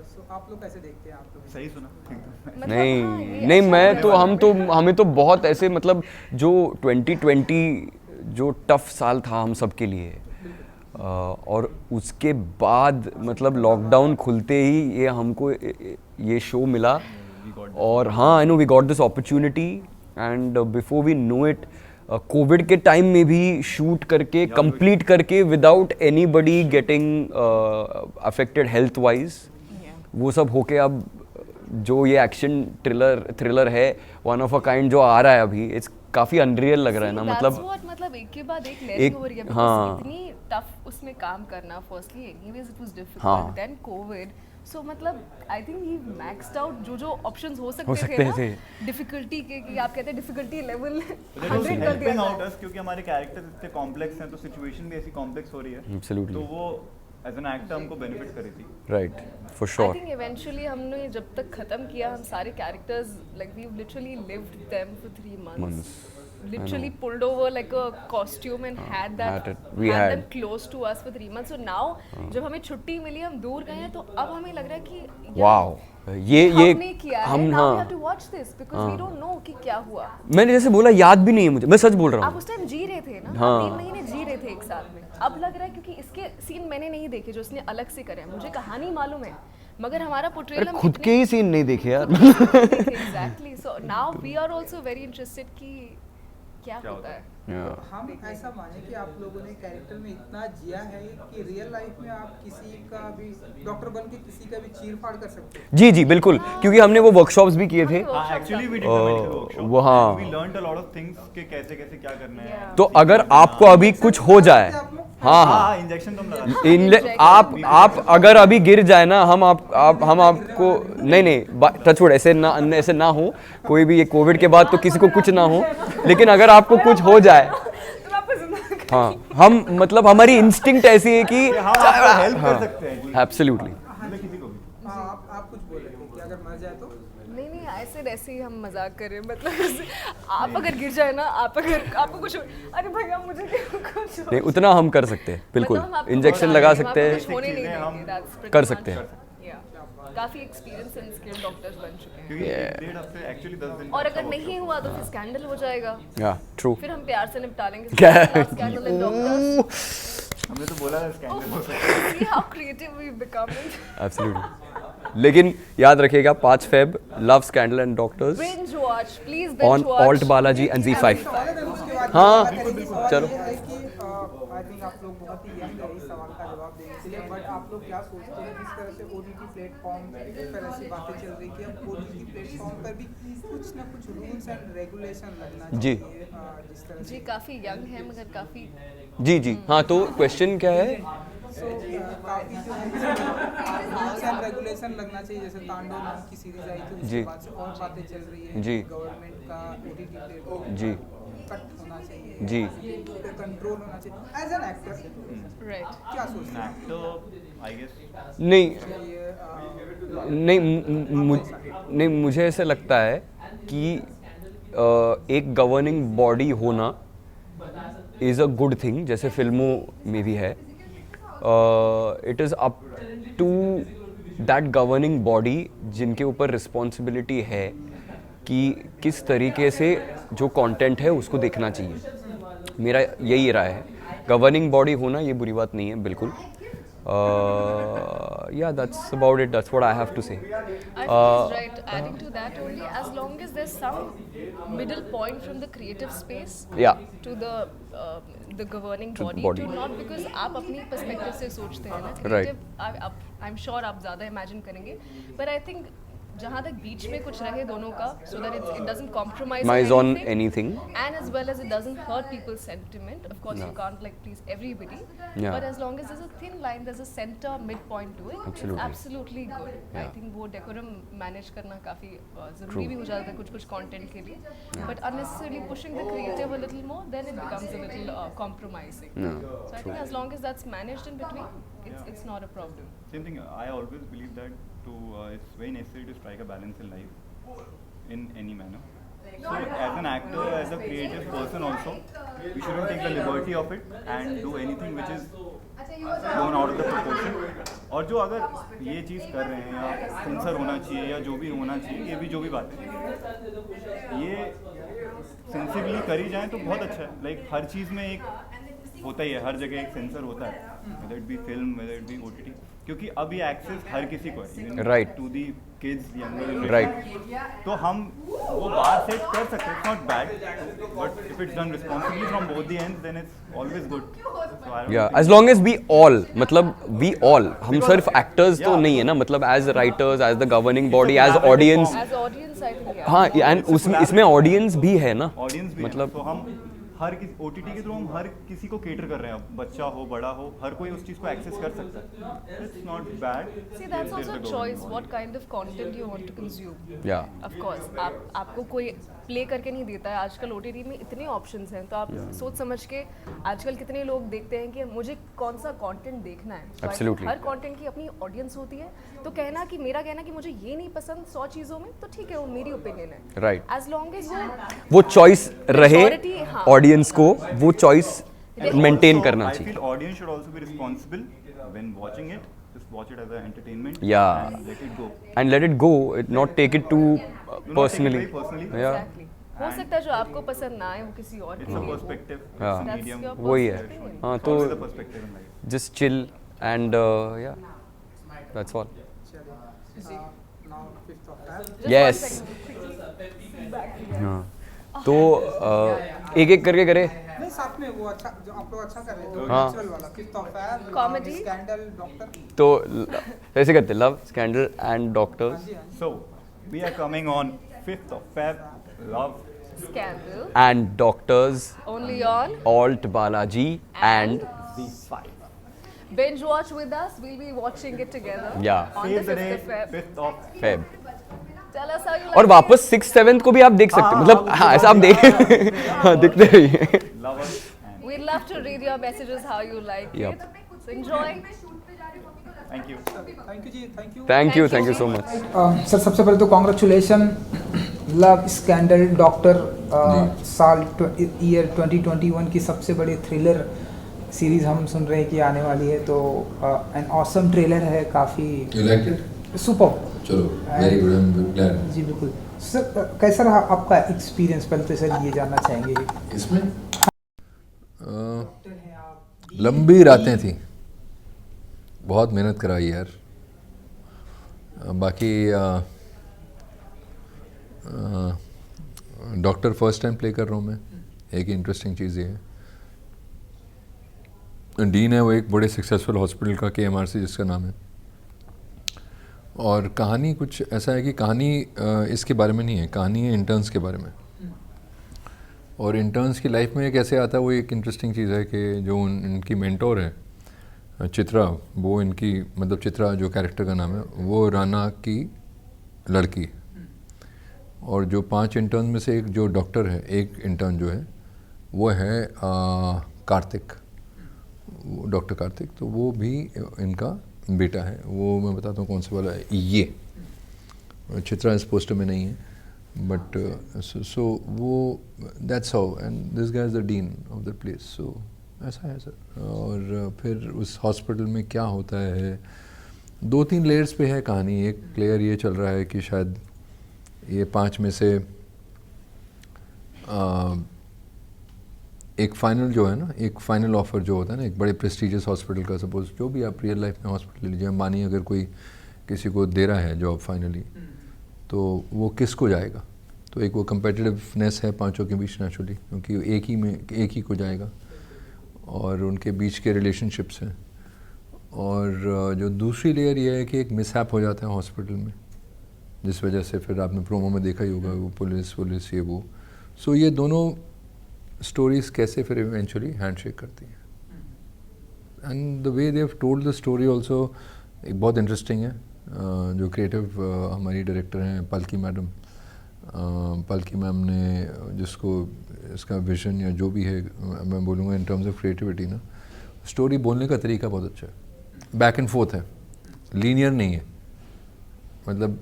[SPEAKER 1] सो आप लोग कैसे देखते हैं आप लोग?
[SPEAKER 4] सही सुना एकदम।
[SPEAKER 3] मतलब
[SPEAKER 2] नहीं
[SPEAKER 3] हाँ, ये
[SPEAKER 2] नहीं
[SPEAKER 3] अच्छा
[SPEAKER 2] मैं
[SPEAKER 3] है।
[SPEAKER 2] तो हमें तो बहुत ऐसे मतलब जो 2020 जो टफ साल था हम सब के लिए, और उसके बाद मतलब लॉकडाउन खुलते ही ये हमको ये शो मिला। और हाँ, I know we got this opportunity and before we know it covid के टाइम में भी शूट करके कंप्लीट करके without anybody getting affected health wise, वो सब होके अब जो ये एक्शन थ्रिलर है वन ऑफ अ काइंड जो आ रहा है अभी, इट्स काफी अनरियल लग रहा है ना।
[SPEAKER 3] मतलब एक के बाद एक लेयरिंग हो रही है,
[SPEAKER 2] हाँ।
[SPEAKER 3] इतनी टफ उसमें काम करना। फर्स्टली एनीवेज इट वाज
[SPEAKER 2] हाँ।
[SPEAKER 3] डिफिकल्ट, देन कोविड, सो मतलब I think he maxed out जो ऑप्शंस हो सकते
[SPEAKER 2] सकते
[SPEAKER 3] थे
[SPEAKER 2] थे।
[SPEAKER 3] ना डिफिकल्टी के, कि आप कहते हैं डिफिकल्टी लेवल 100
[SPEAKER 4] That was
[SPEAKER 3] कर दिया
[SPEAKER 4] helping out
[SPEAKER 3] था।
[SPEAKER 4] us, क्योंकि हमारे कैरेक्टर इतने कॉम्प्लेक्स हैं, तो सिचुएशन भी ऐसी कॉम्प्लेक्स हो रही है।
[SPEAKER 2] Absolutely.
[SPEAKER 4] तो वो एज एन एक्टर हमको बेनिफिट करी थी।
[SPEAKER 2] Right for
[SPEAKER 3] I
[SPEAKER 2] sure.
[SPEAKER 3] Think eventually हमने जब तक खत्म किया, हम सारे characters like we literally lived them for 3 months. Literally pulled over like a costume and had them close to us for 3 months. So now जब हमें छुट्टी मिली, हम दूर गए हैं, तो अब हमें लग रहा है कि
[SPEAKER 2] वाओ ये
[SPEAKER 3] हमने किया है।
[SPEAKER 2] हम
[SPEAKER 3] Now we
[SPEAKER 2] हाँ
[SPEAKER 3] have to watch this because we don't know कि क्या हुआ।
[SPEAKER 2] मैंने जैसे बोला याद भी नहीं है मुझे, मैं सच बोल रहा
[SPEAKER 3] आप
[SPEAKER 2] हूँ।
[SPEAKER 3] उस टाइम जी रहे थे ना,
[SPEAKER 2] हाँ।
[SPEAKER 3] 3 महीने जी रहे थे एक साथ में। अब लग रहा है क्योंकि इसके सीन मैंने नहीं देखे जो इसने अलग से करे हैं, मुझे कहानी मालूम है, मगर हमारा पोर्ट्रेल
[SPEAKER 2] अरे खुद के ही सीन नहीं देखे यार।
[SPEAKER 3] Exactly. So now we are also very interested कि क्या होता है।
[SPEAKER 1] हम ऐसा माने कि आप लोगों ने कैरेक्टर में इतना जिया है कि रियल लाइफ में आप किसी का भी डॉक्टर बन के किसी का भी चीर-फाड़ कर सकते हैं।
[SPEAKER 2] जी जी बिल्कुल, क्योंकि हमने वो वर्कशॉप्स भी किए थे।
[SPEAKER 4] Actually we did the medical workshop.
[SPEAKER 2] वो हाँ।
[SPEAKER 4] We learned a lot of things कि कैसे कैसे क्या करना है।
[SPEAKER 2] तो अगर आपको अभी कुछ हो जाए, हाँ हाँ
[SPEAKER 4] इंजेक्शन तो हम लगाते
[SPEAKER 2] आप अगर अभी गिर जाए ना, हम आपको नहीं टचवुड ऐसे ना हो, कोई भी ये कोविड के बाद तो किसी को कुछ ना हो, लेकिन अगर आपको कुछ हो जाए, हाँ हम मतलब हमारी इंस्टिंक्ट ऐसी है कि
[SPEAKER 4] हम हेल्प कर सकते हैं।
[SPEAKER 2] एब्सोल्युटली।
[SPEAKER 4] किसी को भी।
[SPEAKER 1] आप कुछ बोल रहे थे कि अगर मर जाए तो?
[SPEAKER 3] नहीं ऐसे ही हम मजाक कर रहे हैं। मतलब आप अगर गिर जाए ना, आपको कुछ अरे भैया मुझे कुछ
[SPEAKER 2] नहीं उतना हम कर सकते हैं, बिल्कुल इंजेक्शन लगा सकते हैं, कर सकते हैं।
[SPEAKER 3] काफी एक्सपीरियंस एंड स्किल्ड डॉक्टर्स बन चुके हैं।
[SPEAKER 4] क्योंकि 1.5 हफ्ते एक्चुअली 10 दिन
[SPEAKER 3] और अगर नहीं हुआ तो फिर स्कैंडल हो जाएगा।
[SPEAKER 2] या ट्रू।
[SPEAKER 3] फिर हम प्यार से निपटा लेंगे
[SPEAKER 2] क्या?
[SPEAKER 3] Scandal and doctors.
[SPEAKER 4] हमने तो बोला था स्कैंडल हो सकता है।
[SPEAKER 3] See how creative we've become.
[SPEAKER 2] Absolutely. लेकिन याद रखिएगा 5 Feb love scandal and doctors
[SPEAKER 3] Binge watch, please
[SPEAKER 2] on
[SPEAKER 3] binge watch.
[SPEAKER 2] Alt Balaji and Z5।
[SPEAKER 1] हाँ
[SPEAKER 2] चलो।
[SPEAKER 1] चलो। आई थिंक आप लोग बहुत ही यंग है इस सवाल का जवाब देने के लिए, बट आप लोग क्या सोचते प्लेटफॉर्म पर ऐसी बातें चल रही कि अब OTT प्लेटफॉर्म पर भी कुछ ना कुछ रूल्स एंड रेगुलेशन लगना
[SPEAKER 2] जी।
[SPEAKER 1] चाहिए, जिस तरह
[SPEAKER 3] जी
[SPEAKER 1] से
[SPEAKER 3] काफ़ी यंग है मगर काफ़ी
[SPEAKER 2] जी जी हाँ, तो क्वेश्चन क्या है?
[SPEAKER 1] काफ़ी जो है रूल्स एंड रेगुलेशन लगना चाहिए, जैसे तांडव नाम की सीरीज आई थी
[SPEAKER 2] जी।
[SPEAKER 1] उसके बाद से और बातें चल रही है
[SPEAKER 2] जी।
[SPEAKER 1] गवर्नमेंट का OTT प्लेटफॉर्म
[SPEAKER 2] जी।
[SPEAKER 1] कट होना चाहिए
[SPEAKER 2] जी।
[SPEAKER 1] कंट्रोल होना चाहिए एज एन एक्टर
[SPEAKER 3] राइट।
[SPEAKER 1] क्या सोचते हैं
[SPEAKER 4] एक्टर आई गेस
[SPEAKER 2] नहीं
[SPEAKER 1] ये
[SPEAKER 2] नहीं नहीं, मुझे ऐसे लगता है कि एक गवर्निंग बॉडी होना इज़ अ गुड थिंग, जैसे फिल्मों में भी है. It is up to that governing body जिनके ऊपर रिस्पॉन्सिबिलिटी है कि किस तरीके से जो कंटेंट है उसको देखना चाहिए. मेरा यही राय है. गवर्निंग बॉडी होना ये बुरी बात नहीं है बिल्कुल. Yeah, that's about it. That's what I have to say.
[SPEAKER 3] I think he's right. Adding to that only, as long as there's some middle point from the creative space
[SPEAKER 2] Yeah.
[SPEAKER 3] to the governing
[SPEAKER 2] To the
[SPEAKER 3] body,
[SPEAKER 2] body.
[SPEAKER 3] to not because आप अपनी perspective से सोचते हैं ना
[SPEAKER 2] Right.
[SPEAKER 3] creative, I'm sure आप ज़्यादा imagine करेंगे, but I think जहाँ तक बीच में कुछ रहे दोनों का, so that it doesn't compromise
[SPEAKER 2] Compromise on anything.
[SPEAKER 3] and as well as it doesn't hurt people's sentiment. Of course, you can't like please everybody,
[SPEAKER 2] Yeah.
[SPEAKER 3] but as long as there's a thin line, there's a center midpoint to it,
[SPEAKER 2] Absolutely.
[SPEAKER 3] it's absolutely good. I
[SPEAKER 2] Yeah.
[SPEAKER 3] think वो decorum manage करना काफी ज़रूरी भी हो जाता है कुछ content के लिए, but unnecessarily pushing the creative a little more, then it becomes a little compromising.
[SPEAKER 2] Yeah,
[SPEAKER 3] So I think as long as that's managed in between, it's not a problem.
[SPEAKER 4] Same thing. I always believe that it's very necessary to strike a balance in life, in any manner. So as an actor, as a creative person also, we shouldn't take the liberty of it and do anything which is blown out of the proportion. और जो अगर ये चीज़ कर रहे हैं या sensor होना चाहिए या जो भी होना चाहिए, ये भी जो भी बात है, ये सेंसिबली करी जाए तो बहुत अच्छा है. लाइक हर चीज़ में एक होता ही है, हर जगह एक सेंसर होता है, whether it be film, whether it be OTT, क्योंकि अब ये एक्सेस हर किसी को है,
[SPEAKER 2] Right.
[SPEAKER 4] To the kids, younger generation.
[SPEAKER 2] Right.
[SPEAKER 4] तो हम वो बार सेट कर सकते हैं, it's not bad, but if it's done responsibly from both the ends then it's always good.
[SPEAKER 2] Yeah, as long as we all, मतलब we all, हम सिर्फ actors तो नहीं है ना, मतलब as writers, as the governing body, as audience.
[SPEAKER 3] As audience, I think yeah.
[SPEAKER 2] हाँ, and उसमें इसमें ऑडियंस भी है ना.
[SPEAKER 4] ऑडियंस भी
[SPEAKER 2] मतलब
[SPEAKER 4] तो हम हर किसी OTT के थ्रू हम हर किसी को केटर कर रहे हैं. अब बच्चा हो, बड़ा हो, हर कोई उस चीज़ को एक्सेस कर सकता है. It's not bad.
[SPEAKER 3] See, that's also a choice. What kind of content you want to consume.
[SPEAKER 2] Yeah.
[SPEAKER 3] Of course, आपको कोई प्ले करके नहीं देता है. आजकल OTT में इतने ऑप्शंस हैं, तो आप सोच समझ के आजकल कितने लोग देखते हैं कि मुझे कौन सा कंटेंट देखना है. So I think
[SPEAKER 2] Absolutely.
[SPEAKER 3] Her content की अपनी ऑडियंस होती है. तो मेरा कहना कि मुझे ये नहीं पसंद 100 चीज़ों में, तो ठीक है, वो मेरी ओपिनियन है.
[SPEAKER 2] Right.
[SPEAKER 3] As long as
[SPEAKER 2] वो चॉइस रहे
[SPEAKER 3] Majority, हाँ.
[SPEAKER 2] ऑडियंस को, वो चॉइस मेंटेन करना
[SPEAKER 4] I
[SPEAKER 2] चाहिए.
[SPEAKER 4] feel audience should also be responsible when watching it. Just watch it as an entertainment.
[SPEAKER 2] Yeah.
[SPEAKER 4] And let it go.
[SPEAKER 2] And let it go, not take it too
[SPEAKER 4] Do not take it
[SPEAKER 2] personally.
[SPEAKER 4] very personally.
[SPEAKER 2] Yeah.
[SPEAKER 3] Exactly. हो सकता है जो आपको पसंद ना आए वो किसी और
[SPEAKER 4] It's
[SPEAKER 3] के
[SPEAKER 4] a
[SPEAKER 3] लिए हो.
[SPEAKER 4] perspective.
[SPEAKER 2] Yeah.
[SPEAKER 4] It's a
[SPEAKER 3] That's
[SPEAKER 4] medium.
[SPEAKER 3] your
[SPEAKER 2] वही है.
[SPEAKER 3] personal opinion.
[SPEAKER 2] हाँ,
[SPEAKER 4] It's
[SPEAKER 2] तो
[SPEAKER 4] always a perspective in life.
[SPEAKER 2] just chill and yeah, that's all.
[SPEAKER 1] now 5th of Feb.
[SPEAKER 3] Just
[SPEAKER 2] Yes.
[SPEAKER 3] one second.
[SPEAKER 2] हाँ. तो एक एक करके करे.
[SPEAKER 1] नहीं, साथ में वो अच्छा जो आप लोग अच्छा कर रहे थे,
[SPEAKER 2] हाँ.
[SPEAKER 1] नेचुरल वाला 5th of Feb,
[SPEAKER 3] Comedy.
[SPEAKER 1] Scandal, doctor.
[SPEAKER 2] तो ऐसे करते, लव, स्कैंडल एंड डॉक्टर्स
[SPEAKER 1] हाँ जी, हाँ जी.
[SPEAKER 4] So, we are coming on 5th of Feb. Love.
[SPEAKER 3] Scandal.
[SPEAKER 2] And doctors,
[SPEAKER 3] Only on
[SPEAKER 2] alt Balaji and
[SPEAKER 4] Z5.
[SPEAKER 3] binge watch with us. We'll be watching it together.
[SPEAKER 2] Yeah.
[SPEAKER 3] On
[SPEAKER 4] Save
[SPEAKER 3] the
[SPEAKER 4] the
[SPEAKER 3] 5th of
[SPEAKER 4] day,
[SPEAKER 3] Feb.
[SPEAKER 4] 5th of
[SPEAKER 2] Feb.
[SPEAKER 3] Tell us how you like
[SPEAKER 2] और
[SPEAKER 3] it.
[SPEAKER 2] वापस 6-7 को भी आप देख सकते हैं,
[SPEAKER 4] हाँ,
[SPEAKER 2] मतलब
[SPEAKER 4] हाँ,
[SPEAKER 2] हाँ ऐसा आप देख हाँ, दिखते रहिए.
[SPEAKER 4] Love us. And
[SPEAKER 3] We'd love to read your messages how you like
[SPEAKER 2] Yep.
[SPEAKER 3] it. So enjoy.
[SPEAKER 4] thank you.
[SPEAKER 1] Thank you ji, thank you.
[SPEAKER 2] Thank you so much.
[SPEAKER 1] Sir सबसे पहले तो कॉन्ग्रेचुलेशन. लव, स्कैंडल, डॉक्टर साल year 2021 की सबसे बड़ी thriller series हम सुन रहे हैं कि आने वाली है. तो एन ऑसम ट्रेलर है, काफ़ी
[SPEAKER 5] You liked it?
[SPEAKER 1] सुपर.
[SPEAKER 5] चलो, very good. I'm glad.
[SPEAKER 1] जी बिल्कुल. सर कैसा रहा आपका एक्सपीरियंस, पहले तो सर ये जानना चाहेंगे.
[SPEAKER 5] इसमें लंबी रातें थी, बहुत मेहनत कराई यार. बाकी डॉक्टर फर्स्ट टाइम प्ले कर रहा हूँ मैं. एक इंटरेस्टिंग चीज़ ये है, डीन है वो एक बड़े सक्सेसफुल हॉस्पिटल का, KMRC जिसका नाम है, और कहानी कुछ ऐसा है कि कहानी इसके बारे में नहीं है, कहानी है इंटर्न्स के बारे में। और इंटर्न्स की लाइफ में कैसे आता है वो एक इंटरेस्टिंग चीज़ है कि जो इनकी मेंटोर है चित्रा, वो इनकी मतलब चित्रा जो कैरेक्टर का नाम है वो राणा की लड़की है। और जो 5 इंटर्न में से एक जो डॉक्टर है, एक इंटर्न जो है वो है कार्तिक, डॉक्टर कार्तिक, तो वो भी इनका बेटा है। वो मैं बताता हूँ कौन सा वाला है, ये चित्रा इस पोस्टर में नहीं है बट सो वो that's how and this guy is the dean of the place. So ऐसा है सर। और फिर उस हॉस्पिटल में क्या होता है, 2-3 लेयर्स पे है कहानी। एक लेयर ये चल रहा है कि शायद ये 5 में से एक फाइनल जो है ना, एक फाइनल ऑफर जो होता है ना एक बड़े प्रेस्टिजियस हॉस्पिटल का, सपोज जो भी आप रियल लाइफ में हॉस्पिटल ले लीजिए, मानिए अगर कोई किसी को दे रहा है जॉब फाइनली, तो वो किसको जाएगा? तो एक वो कंपेटिटिवनेस है 5 के बीच नेचुरली, क्योंकि एक ही को जाएगा और उनके बीच के रिलेशनशिप्स हैं। और जो दूसरी लेयर ये है कि एक मिसहैप हो जाता है हॉस्पिटल में, जिस वजह से फिर आपने प्रोमो में देखा ही होगा वो पुलिस ये वो। सो ये दोनों स्टोरीज कैसे फिर इवेंचुअली हैंडशेक करती हैं। And the way they have told the story also एक बहुत इंटरेस्टिंग है। जो क्रिएटिव हमारी डायरेक्टर हैं पलकी मैडम, पलकी मैम ने जिसको इसका विजन या जो भी है मैं बोलूँगा इन टर्म्स ऑफ क्रिएटिविटी ना, स्टोरी बोलने का तरीका बहुत अच्छा है, बैक एंड फोर्थ है, लीनियर नहीं है। मतलब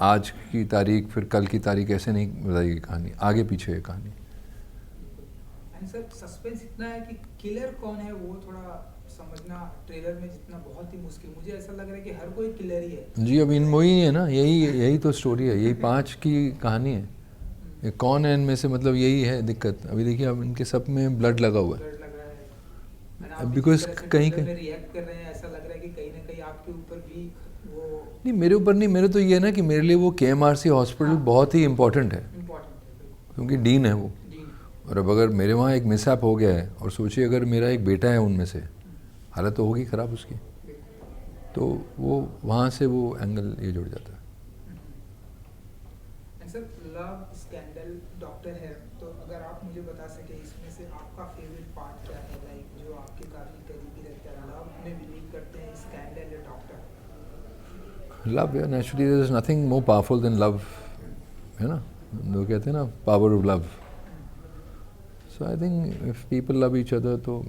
[SPEAKER 5] आज की तारीख फिर कल की तारीख ऐसे नहीं बताएगी कहानी, आगे पीछे है कहानी।
[SPEAKER 1] एंड सर सस्पेंस इतना है कि किलर कौन है वो थोड़ा समझना ट्रेलर में जितना बहुत ही मुश्किल, मुझे ऐसा लग रहा है कि हर कोई किलर ही है
[SPEAKER 5] जी। अब इन वही है ना, यही तो स्टोरी है, यही 5 की कहानी है। ये कौन है इनमें से, मतलब यही है दिक्कत। अभी देखिए अब इनके सब में ब्लड लगा हुआ है, बिकॉज कहीं
[SPEAKER 1] रिएक्ट कर रहे हैं, ऐसा लग रहा है कि कहीं ना कहीं आपके ऊपर भी वो
[SPEAKER 5] नहीं, मेरे ऊपर नहीं, मेरे तो ये है ना कि मेरे लिए वो KMRC हॉस्पिटल बहुत ही इम्पोर्टेंट है, क्योंकि डीन है वो। और अब अगर मेरे वहाँ एक मिसहैप हो गया है, और सोचिए अगर मेरा एक बेटा है उनमें से, हालत तो होगी ख़राब उसकी, तो वो वहाँ से वो एंगल ये जुड़ जाता है।
[SPEAKER 1] सर लव स्कैंडल डॉक्टर है, तो अगर आप मुझे बता सके इसमें से आपका फेवरेट पार्ट क्या है, लाइक जो आपके काफ़ी करीबी रहता है, लव में बिलीव करते हैं, स्कैंडल या डॉक्टर?
[SPEAKER 5] लव या naturally there is nothing more powerful than love, है ना, लोग कहते हैं ना power of love. So I think if people love each other तो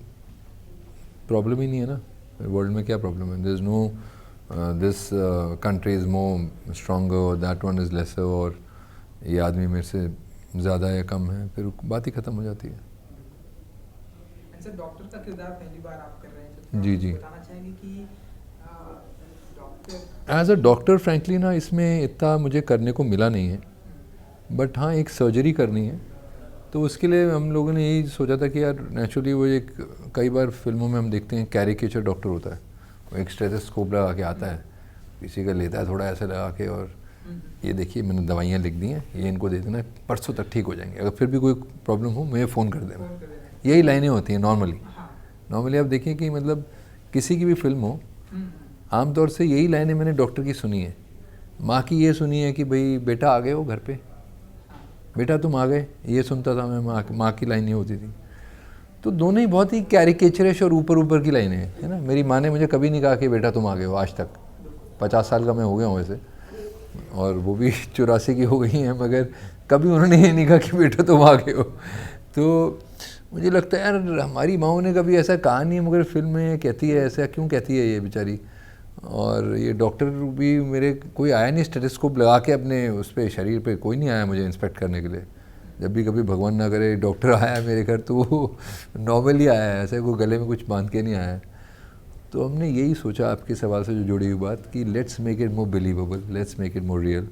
[SPEAKER 5] प्रॉब्लम ही नहीं है ना, वर्ल्ड में क्या प्रॉब्लम है? There is no this country is more stronger और दैट वन इज़ लेसर, और ये आदमी मेरे से ज़्यादा या कम है, फिर बात ही ख़त्म हो जाती है।
[SPEAKER 1] सर डॉक्टर का किरदार पहली बार आप कर रहे हैं, तो
[SPEAKER 5] जी
[SPEAKER 1] बताना चाहेंगे कि doctor
[SPEAKER 5] as a doctor frankly ना इसमें इतना मुझे करने को मिला नहीं है, बट हाँ एक सर्जरी करनी है, तो उसके लिए हम लोगों ने यही सोचा था कि यार नेचुरली वो एक कई बार फिल्मों में हम देखते हैं कैरिकेचर डॉक्टर होता है, वो एक स्टेथोस्कोप लगा के आता है, किसी का लेता है थोड़ा ऐसे लगा के, और ये देखिए मैंने दवाइयाँ लिख दी हैं, ये इनको दे देना, परसों तक ठीक हो जाएंगे, अगर फिर भी कोई प्रॉब्लम हो मुझे फ़ोन कर देना। यही लाइनें होती हैं नॉर्मली आप देखिए कि मतलब किसी की भी फिल्म हो, आमतौर से यही लाइनें मैंने डॉक्टर की सुनी है। माँ की ये सुनी है कि भाई बेटा आ गए हो घर पे, बेटा तुम आ गए, ये सुनता था मैं, माँ की लाइन ये होती थी। तो दोनों ही बहुत ही कैरिकेचरिश और ऊपर की लाइनें हैं, है ना। मेरी माँ ने मुझे कभी नहीं कहा कि बेटा तुम आ गए हो, आज तक 50 साल का मैं हो गया हूँ वैसे, और वो भी 84 की हो गई हैं, मगर कभी उन्होंने ये नहीं कहा कि बेटा तुम आ गए हो। तो मुझे लगता है यार हमारी माँओं ने कभी ऐसा कहा नहीं है, मगर फिल्म में कहती है, ऐसा क्यों कहती है ये बेचारी। और ये डॉक्टर भी मेरे कोई आया नहीं स्टेथोस्कोप लगा के अपने उस पर शरीर पे, कोई नहीं आया मुझे इंस्पेक्ट करने के लिए। जब भी कभी भगवान ना करे डॉक्टर आया है मेरे घर, तो वो नॉर्मली आया है, ऐसे कोई गले में कुछ बांध के नहीं आया है। तो हमने यही सोचा आपके सवाल से जो जुड़ी हुई बात कि let's make it more believable, let's make it more real.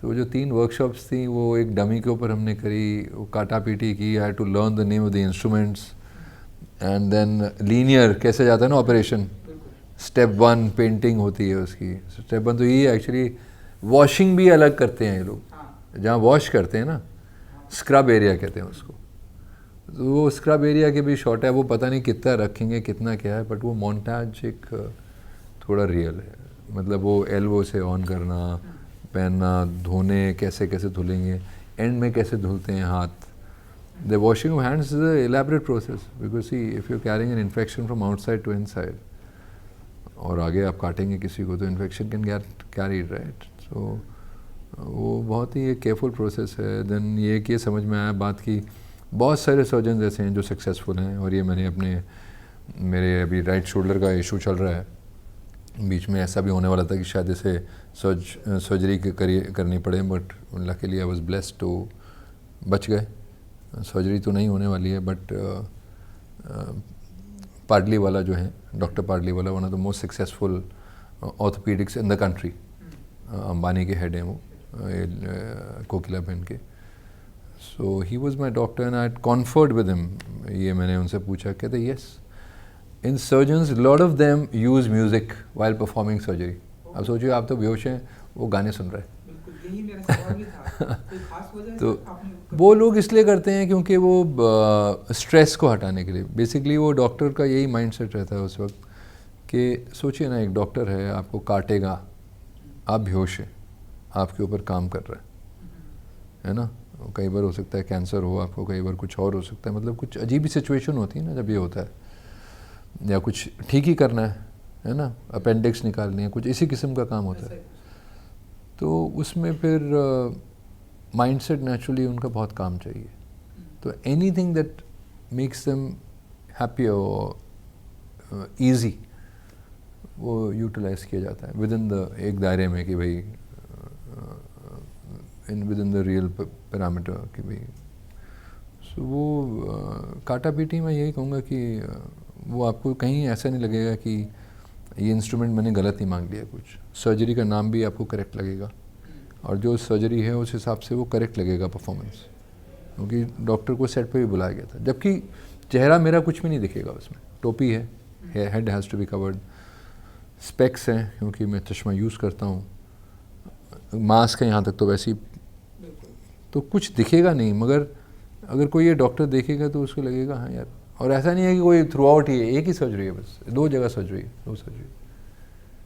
[SPEAKER 5] तो जो 3 वर्कशॉप्स थी वो एक डमी के ऊपर हमने करी, वो काटा पीटी की, I had to learn the name of the instruments, and then linear कैसे जाता है ना ऑपरेशन, स्टेप 1 पेंटिंग होती है उसकी, स्टेप 1 तो ये एक्चुअली वॉशिंग भी अलग करते हैं ये लोग, जहाँ वॉश करते हैं ना, स्क्रब एरिया कहते हैं उसको, तो वो स्क्रब एरिया के भी शॉट है, वो पता नहीं कितना रखेंगे कितना क्या है, बट वो मोन्टाज एक थोड़ा रियल है। मतलब वो एल्बो से ऑन करना, पहनना, धोने कैसे कैसे धुलेंगे, एंड में कैसे धुलते हैं हाथ. The washing of hands is an elaborate process because see, if you're carrying an infection from outside to inside, और आगे आप काटेंगे किसी को तो infection can get carried, right. So वो बहुत ही एक केयरफुल प्रोसेस है. देन ये समझ में आया बात की बहुत सारे सर्जन ऐसे हैं जो सक्सेसफुल हैं, और ये मैंने मेरे अभी राइट शोल्डर का इशू चल रहा है, बीच में ऐसा भी होने वाला था कि शायद इसे सर्जरी करनी पड़े, but luckily I was blessed to बच गए. सर्जरी तो नहीं होने वाली है, बट पाडली वाला जो है, doctor Pardiwala, one of the most successful orthopaedics in the country, Ambani के हेड हैं वो, कोकिला बहन के. So he was my doctor and I conferred with him. ये मैंने उनसे पूछा, कहते yes, in surgeons lot of them use music while performing surgery. अब सोचिए आप तो बेहोश हैं, वो गाने सुन रहे हैं.
[SPEAKER 1] यही मेरा सवाल भी था. कोई खास वजह
[SPEAKER 5] तो
[SPEAKER 1] आपने
[SPEAKER 5] वो लोग इसलिए करते हैं क्योंकि वो स्ट्रेस को हटाने के लिए, बेसिकली वो डॉक्टर का यही माइंडसेट रहता है उस वक्त कि सोचिए ना, एक डॉक्टर है, आपको काटेगा, आप बेहोश हैं, आपके ऊपर काम कर रहा है ना. कई बार हो सकता है कैंसर हो आपको, कई बार कुछ और हो सकता है, मतलब कुछ अजीब ही सिचुएशन होती है ना जब ये होता है, या कुछ ठीक ही करना है ना, अपेंडिक्स निकालनी है, कुछ इसी किस्म का काम होता है. तो उसमें फिर माइंडसेट नेचुरली उनका बहुत काम चाहिए. तो anything that makes them happy और इजी, वो यूटिलाइज किया जाता है विद इन द एक दायरे में कि भाई with in the real parameter कि भाई. सो वो काटा पीटी मैं यही कहूँगा कि वो आपको कहीं ऐसा नहीं लगेगा कि ये इंस्ट्रूमेंट मैंने गलत ही मांग लिया कुछ. सर्जरी का नाम भी आपको करेक्ट लगेगा, और जो सर्जरी है उस हिसाब से वो करेक्ट लगेगा परफॉर्मेंस, क्योंकि डॉक्टर को सेट पे भी बुलाया गया था. जबकि चेहरा मेरा कुछ भी नहीं दिखेगा उसमें, टोपी है, head has to be covered, specs हैं क्योंकि मैं चश्मा यूज़ करता हूँ, मास्क है यहाँ तक तो वैसे ही, तो कुछ दिखेगा नहीं. मगर अगर कोई ये डॉक्टर देखेगा तो उसको लगेगा हाँ यार. और ऐसा नहीं है कि कोई थ्रू आउट ही है, एक ही सर्जरी है, बस 2 जगह सर्जरी है, 2 सर्जरी.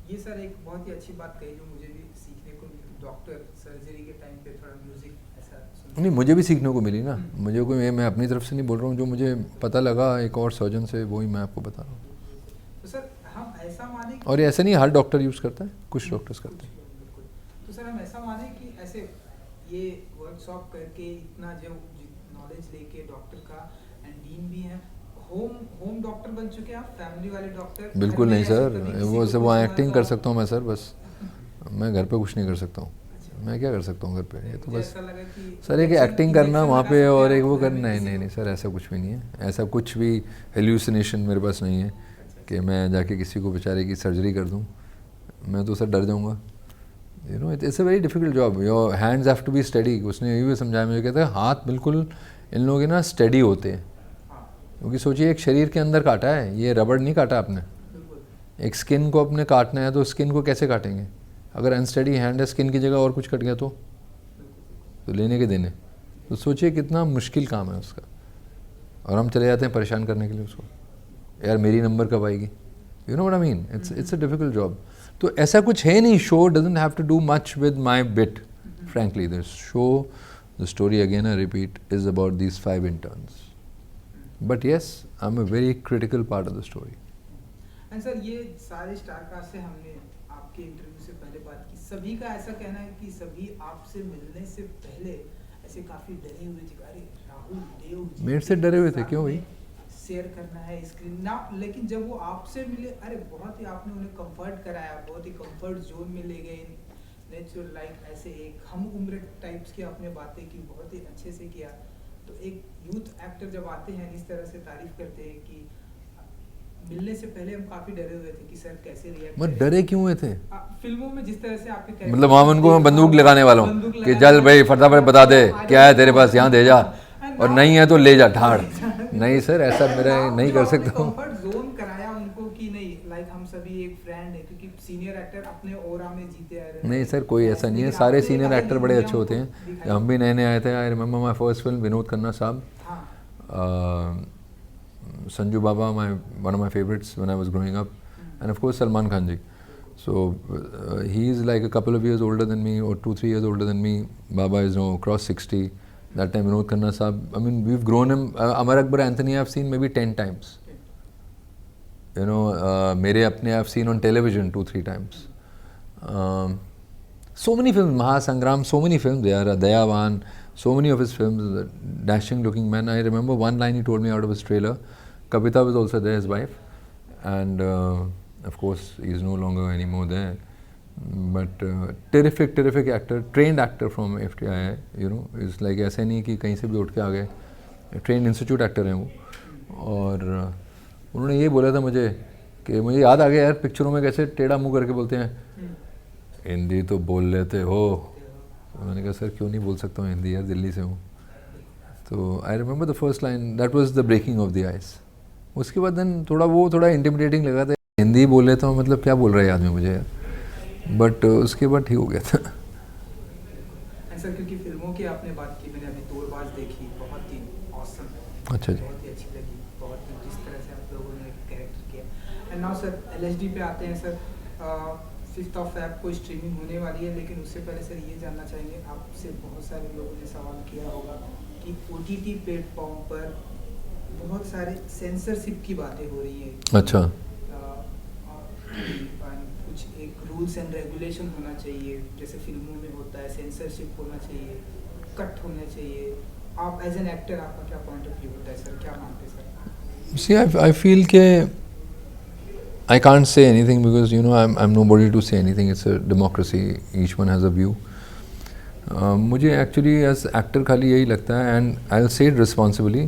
[SPEAKER 1] ये सर एक बहुत ही अच्छी बात कही जो मुझे भी सीखने को मिली. डॉक्टर सर्जरी के टाइम पे थोड़ा म्यूजिक ऐसा
[SPEAKER 5] नहीं, मुझे भी सीखने को मिली ना. मुझे कोई, मैं अपनी तरफ से नहीं बोल रहा हूँ, जो मुझे पता लगा एक और सर्जन से, वही मैं आपको बता रहा हूँ.
[SPEAKER 1] तो सर हम ऐसा माने कि
[SPEAKER 5] और ऐसा नहीं हर डॉक्टर यूज़ करता है, कुछ डॉक्टर्स करते हैं.
[SPEAKER 1] बिल्कुल. तो सर हम ऐसा माने कि ऐसे ये वर्कशॉप करके इतना जो नॉलेज लेके डॉक्टर का एंड डीन भी हैं, होम डॉक्टर बन चुके हैं आप, फैमिली वाले डॉक्टर?
[SPEAKER 5] बिल्कुल नहीं सर, वो एक्टिंग कर सकता हूँ मैं सर, बस मैं घर पे कुछ नहीं कर सकता हूँ. मैं क्या कर सकता हूँ घर पे, ये तो बस सर एक एक्टिंग करना वहाँ पे और एक वो करना. नहीं सर, ऐसा कुछ भी नहीं है. ऐसा कुछ भी हेल्यूसिनेशन मेरे पास नहीं है कि मैं जाके किसी को बेचारे की सर्जरी कर दूँ. मैं तो सर डर जाऊँगा. You know it's a very difficult job. Your hands have to be study. उसने ये भी समझाया मुझे, कहता है हाथ बिल्कुल इन लोगों के ना स्टडी होते हैं, क्योंकि सोचिए एक शरीर के अंदर काटा है, ये रबड़ नहीं काटा आपने. एक स्किन को अपने काटना है तो स्किन को कैसे काटेंगे? अगर अनस्टडी हैंड है, स्किन की जगह और कुछ कट गया तो लेने के देने. तो सोचिए कितना मुश्किल काम है उसका, और हम चले जाते हैं परेशान करने के लिए उसको, यार मेरी नंबर कब आएगी. You know what I mean, it's a difficult job. तो ऐसा कुछ है नहीं. Show doesn't have to do much with my bit frankly. The show, the story again I repeat is about these 5 interns. But yes, I'm a very critical part of the story.
[SPEAKER 1] And sir ये सारे star cast से हमने आपके interview से पहले बात की, सभी का ऐसा कहना है कि सभी आपसे मिलने से पहले ऐसे काफी डरे हुए थे. अरे राहुल देव जी
[SPEAKER 5] मेरे से डरे हुए थे क्यों भाई?
[SPEAKER 1] शेयर करना है स्क्रीन ना, लेकिन जब वो आपसे मिले, अरे बहुत ही आपने उन्हें कंफर्ट कराया, बहुत ही कंफर्ट जोन में ले गए, नेचुरल लाइक ऐसे एक हम उम्र टाइप्स की आपने बातें की, बहुत ही अच्छे से किया. तो एक यूथ एक्टर जब आते हैं इस तरह से तारीफ करते हैं कि मिलने से पहले हम काफी डरे हुए थे कि सर कैसे रिएक्ट.
[SPEAKER 5] मत डरे क्यों हुए थे?
[SPEAKER 1] फिल्मों में जिस तरह से आपके
[SPEAKER 5] मतलब वहाँ उनको मैं बंदूक लगाने वाला हूँ कि चल भाई फटाफट बता दे क्या है तेरे पास, यहाँ दे जा, और नहीं है तो ले जा ठाड़. नहीं सर, ऐसा मेरा नहीं कर सकता हूँ.
[SPEAKER 1] कंफर्ट जोन कराया उनको कि नहीं, लाइक हम सभी एक फ्रेंड है, क्योंकि सीनियर एक्टर अपने ओरा में जीते आ रहे हैं.
[SPEAKER 5] नहीं सर, कोई ऐसा नहीं है. सारे सीनियर एक्टर बड़े अच्छे होते हैं. हम भी नए नए आए थे. I remember my first film Vinod Khanna साहब, Sanju Baba, one of my favourites when I was growing up, and of course Salman Khan ji. So he is like a couple of years older than me, or 2-3 years older than me. Baba is now across 60. That time Vinod Khanna Saab, I mean, we've grown him. Amar Akbar Anthony I've seen maybe 10 times. You know, mere apne I've seen on television 2-3 times. So many films, Mahasangram, so many films there, Dayavan, so many of his films, dashing looking man. I remember one line he told me out of his trailer. Kavita was also there, his wife, and of course he's no longer anymore there. But terrific actor, trained actor from FTI, you know, is like ऐसे नहीं कि कहीं से भी उठ के आ गए, trained institute actor हैं वो. और उन्होंने ये बोला था मुझे कि मुझे याद आ गया यार, पिक्चरों में कैसे टेढ़ा मुंह करके बोलते हैं, हिंदी तो बोल लेते हो. तो मैंने कहा सर क्यों नहीं बोल सकता हूँ हिंदी यार, दिल्ली से हूँ. तो I remember the first line, that was the breaking of the ice. उसके बाद देन थोड़ा इंटिमिडेटिंग लगा था, हिंदी बोल लेता हूँ मतलब क्या बोल रहा है आदमी मुझे यार. बट उसके बाद ठीक हो गया था.
[SPEAKER 1] सर क्योंकि फिल्मों की आपने बात की, मैंने अभी तोड़बाज देखी, बहुत ही ऑसम,
[SPEAKER 5] अच्छा जी.
[SPEAKER 1] बहुत ही अच्छी लगी, बहुत ही जिस तरह से आप लोगों ने कैरेक्टर किया. एंड नाउ सर LSD पे आते हैं सर. 5 Feb को स्ट्रीमिंग होने वाली है, लेकिन उससे पहले सर ये जानना चाहेंगे, आपसे बहुत सारे लोगों ने सवाल किया होगा कि OTT प्लेटफॉर्म पर बहुत सारे सेंसरशिप की बातें हो रही हैं.
[SPEAKER 5] अच्छा.
[SPEAKER 1] कुछ एक रूल्स एंड रेगुलेशन होना चाहिए, जैसे फिल्मों में होता है, सेंसरशिप होना चाहिए, कट होना चाहिए. आप एज एन एक्टर आपका क्या पॉइंट ऑफ व्यू होता है सर, क्या मानते हैं सर?
[SPEAKER 5] See, I feel के I can't say anything because you know I'm nobody to say anything. It's a democracy. Each one has a view. मुझे actually as actor खाली यही लगता है, and I will say it responsibly,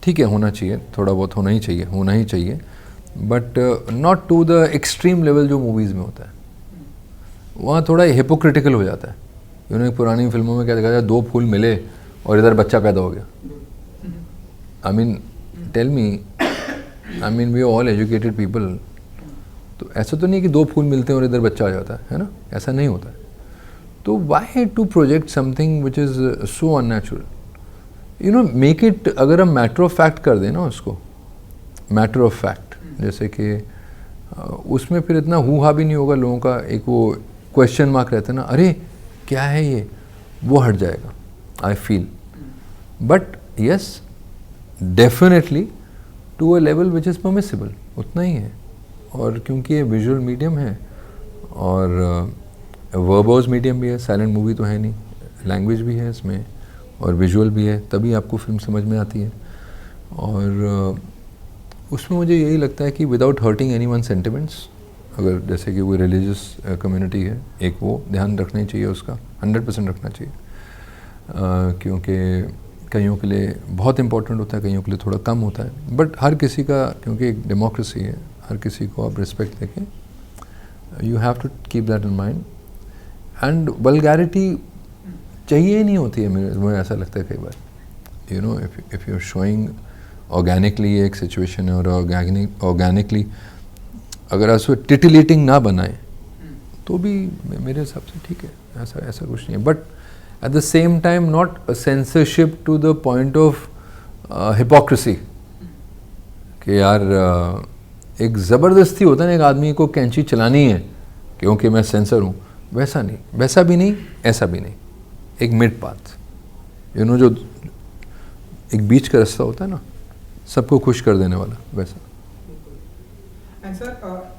[SPEAKER 5] ठीक है होना चाहिए, थोड़ा बहुत होना ही चाहिए, but not to the extreme level जो मूवीज़ में होता है. वहाँ थोड़ा हिपोक्रिटिकल हो जाता है. यू नो, पुरानी फिल्मों में क्या देखा जाए, 2 फूल मिले और इधर बच्चा पैदा हो गया. I mean tell me, I mean we are all educated people. तो ऐसा तो नहीं कि 2 फूल मिलते हैं और इधर बच्चा आ जाता है ना, ऐसा नहीं होता है. तो why to project something which is so unnatural. You know, make it, अगर हम मैटर ऑफ फैक्ट कर दें ना उसको, मैटर ऑफ फैक्ट, जैसे कि उसमें फिर इतना हु-हा भी नहीं होगा लोगों का. एक वो क्वेश्चन मार्क रहता है ना, अरे क्या है ये, वो हट जाएगा, I feel. But yes, definitely to a level which is permissible, उतना ही है. और क्योंकि ये विजुअल मीडियम है और वर्बोज मीडियम भी है, साइलेंट मूवी तो है नहीं, लैंग्वेज भी है इसमें और विजुअल भी है, तभी आपको फिल्म समझ में आती है. और उसमें मुझे यही लगता है कि without hurting any one sentiments, अगर जैसे कि कोई रिलीजियस कम्युनिटी है, एक वो ध्यान रखना ही चाहिए, उसका 100% रखना चाहिए. क्योंकि कईयों के लिए बहुत इंपॉर्टेंट होता है, कईयों के लिए थोड़ा कम होता है. बट हर किसी का, क्योंकि एक डेमोक्रेसी है, हर किसी को आप रिस्पेक्ट देखें. You have to keep that in mind. And vulgarity चाहिए ही नहीं होती है, मुझे ऐसा लगता है कई बार. You know, if you are showing organically एक सिचुएशन है और ऑर्गेनिकली अगर आप उसको टिटिलेटिंग ना बनाए तो भी मेरे हिसाब से ठीक है, ऐसा कुछ नहीं है. But at the same time not a censorship to the point of hypocrisy कि यार एक ज़बरदस्ती होता है ना, एक आदमी को कैंची चलानी है क्योंकि मैं सेंसर हूँ. वैसा नहीं, वैसा भी नहीं, ऐसा भी नहीं, एक मिड पाथ. यू नो, जो एक बीच का रास्ता होता है ना, सबको खुश कर देने वाला, वैसा.
[SPEAKER 1] एंड सर